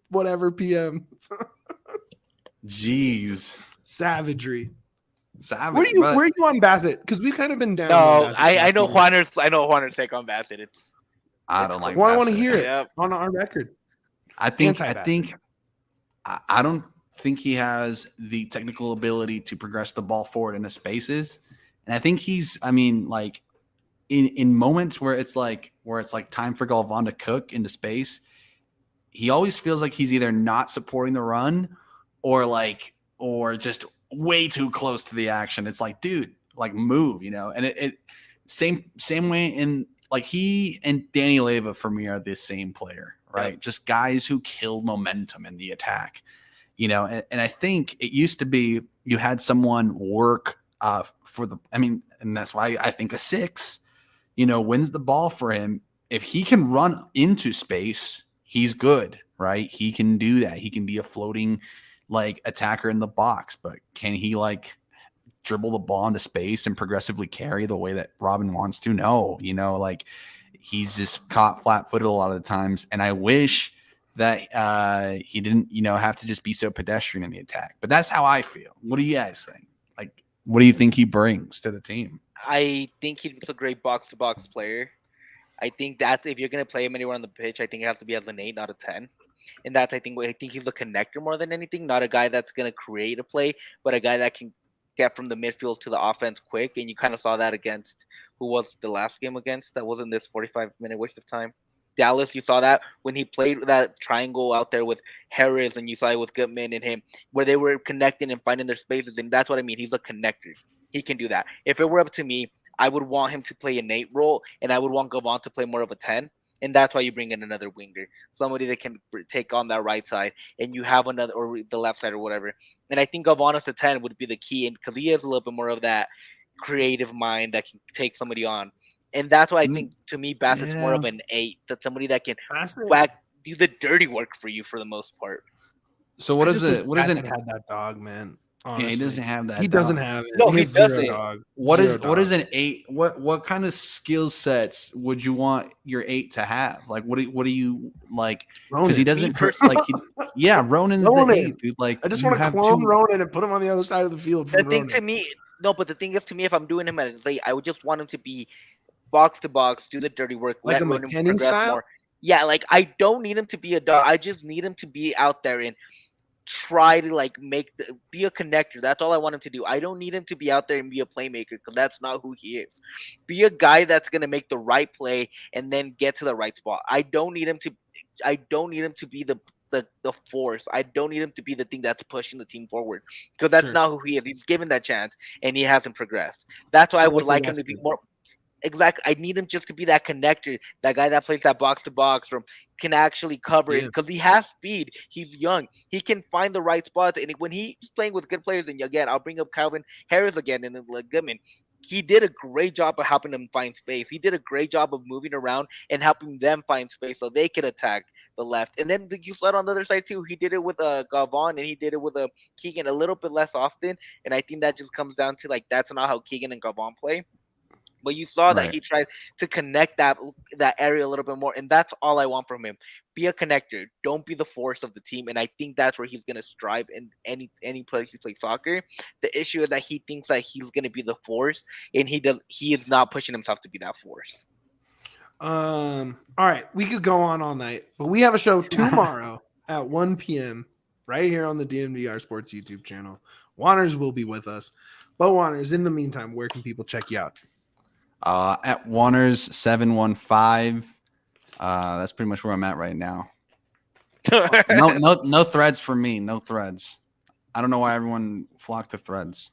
whatever PM. Jeez. Savagery. Savage. Where are you on Bassett? Because we've kind of been down. No, I know Juanners take on Bassett. I don't like. Well, I want to Bassett. hear it Yep. on our record. I don't think he has the technical ability to progress the ball forward into spaces. And I think like in moments where it's like time for Galvan to cook into space, he always feels like he's either not supporting the run or just way too close to the action. It's like, dude, like move, and it same way in like he and Danny Leyva for me are the same player, right? Yep. Just guys who kill momentum in the attack, and I think it used to be you had someone work and that's why I think a 6, wins the ball for him. If he can run into space, he's good, right? He can do that. He can be a floating like attacker in the box, but can he like dribble the ball into space and progressively carry the way that Robin wants to? No, like he's just caught flat-footed a lot of the times. And I wish that he didn't, have to just be so pedestrian in the attack. But that's how I feel. What do you guys think? Like, what do you think he brings to the team? I think he's a great box-to-box player. I think that if you're gonna play him anywhere on the pitch, I think it has to be as an 8, not a 10. And that's I think he's a connector more than anything, not a guy that's gonna create a play, but a guy that can get from the midfield to the offense quick. And you kind of saw that against who was the last game against? That wasn't this 45-minute waste of time. Dallas, you saw that when he played that triangle out there with Harris, and you saw it with Goodman and him, where they were connecting and finding their spaces. And that's what I mean. He's a connector. He can do that. If it were up to me, I would want him to play an 8 role, and I would want Gavon to play more of a 10. And that's why you bring in another winger, somebody that can take on that right side, and you have another or the left side or whatever. And I think Gavon as a 10 would be the key, and because he has a little bit more of that creative mind that can take somebody on. And that's why I think, to me, Bassett's more of an 8. That's somebody that can do the dirty work for you for the most part. So what is it? Had that dog, man. Honestly. Yeah, he doesn't have that. He doesn't have it. No, he doesn't. Dog. What is an 8? What kind of skill sets would you want your 8 to have? Like what do you like? Because he doesn't Ronan's the 8, dude. Like I just want to clone Ronan and put him on the other side of the field. But the thing is, to me, if I'm doing him as a 8, I would just want him to be box to box, do the dirty work, like let a Ronan McKinnon progress style? more. Yeah, like I don't need him to be a dog. I just need him to be out there and try to like be a connector. That's all I want him to do. I don't need him to be out there and be a playmaker, because that's not who he is. Be a guy that's gonna make the right play and then get to the right spot. I don't need him to be the force. I don't need him to be the thing that's pushing the team forward, because that's not who he is. He's given that chance and he hasn't progressed. That's why I would like him to be more. Exactly. I need him just to be that connector, that guy that plays that box to box from can actually cover it, because he has speed. He's young. He can find the right spots. And when he's playing with good players, and again, I'll bring up Calvin Harris again and Goodman. He did a great job of helping them find space. He did a great job of moving around and helping them find space so they could attack the left. And then you saw it on the other side too. He did it with Gavon, and he did it with Keegan a little bit less often. And I think that just comes down to like that's not how Keegan and Gavon play. But you saw that he tried to connect that area a little bit more, and that's all I want from him. Be a connector. Don't be the force of the team, and I think that's where he's gonna strive in any place he plays soccer. The issue is that he thinks that he's gonna be the force, and he is not pushing himself to be that force. All right, we could go on all night, but we have a show tomorrow at 1 p.m. right here on the DNVR Sports YouTube channel. Juanners will be with us. But Juanners, in the meantime, where can people check you out? At Juanners 715. That's pretty much where I'm at right now. No threads for me. No threads. I don't know why everyone flocked to Threads.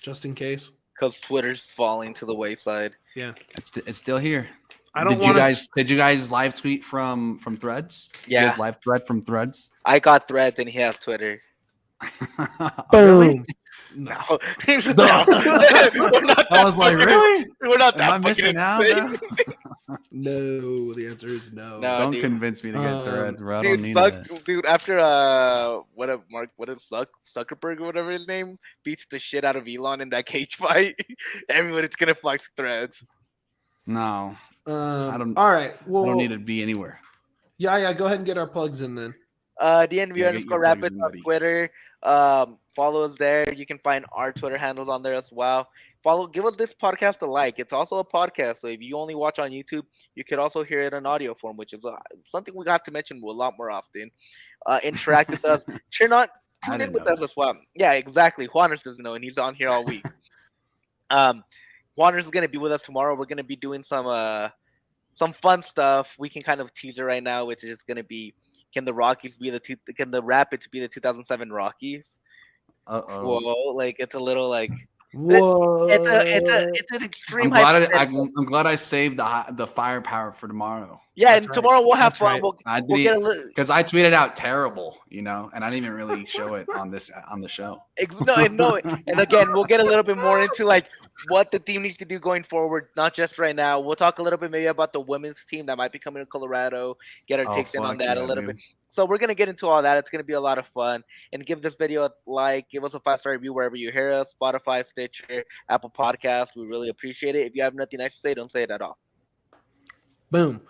Just in case. Because Twitter's falling to the wayside. Yeah. It's still here. I don't Did you guys live tweet from Threads? Yeah. You guys live thread from Threads? I got Threads and he has Twitter. Boom. No. No. We're not I was like, really? We're not Am that I missing out? insane. Bro? No. The answer is no. No. Don't dude. convince me to get Threads, bro. I don't Dude, need that. dude, after Zuckerberg or whatever his name beats the shit out of Elon in that cage fight, everybody's gonna flex Threads. No, I don't. All right. Well, I don't need to be anywhere. Yeah. Go ahead and get our plugs in then. DNVR Yeah, underscore get your plugs Rapids in, on buddy. Twitter. Follow us there. You can find our Twitter handles on there as well. Give us this podcast a like. It's also a podcast, so if you only watch on YouTube, you could also hear it in audio form, which is something we have to mention a lot more often. Interact with us. Tune in with us as well. Yeah, exactly. Juanners doesn't know, and he's on here all week. Juanners is gonna be with us tomorrow. We're gonna be doing some fun stuff. We can kind of tease it right now, which is gonna be. Can the Rapids be the 2007 Rockies? Whoa, like it's a little like Whoa. it's an extreme. I'm glad I saved the firepower for tomorrow. Yeah, That's and right. tomorrow we'll have That's fun. right. We'll get a little. Because I tweeted out terrible, and I didn't even really show it on the show. No, and again, we'll get a little bit more into like what the team needs to do going forward, not just right now. We'll talk a little bit maybe about the women's team that might be coming to Colorado, get our takes in on that a little bit. So we're gonna get into all that. It's gonna be a lot of fun. And give this video a like, give us a 5-star review wherever you hear us, Spotify, Stitcher, Apple Podcasts. We really appreciate it. If you have nothing nice to say, don't say it at all. Boom.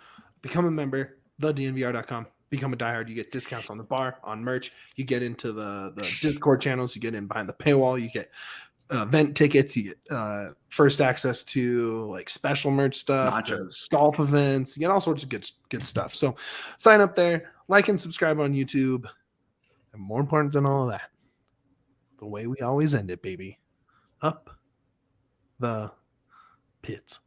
Become a member, thednvr.com. Become a diehard. You get discounts on the bar, on merch. You get into the Discord channels. You get in behind the paywall. You get event tickets. You get first access to like special merch stuff, Nachos. golf events. You get all sorts of good stuff. So sign up there, like and subscribe on YouTube. And more important than all of that, the way we always end it, baby. Up the pits.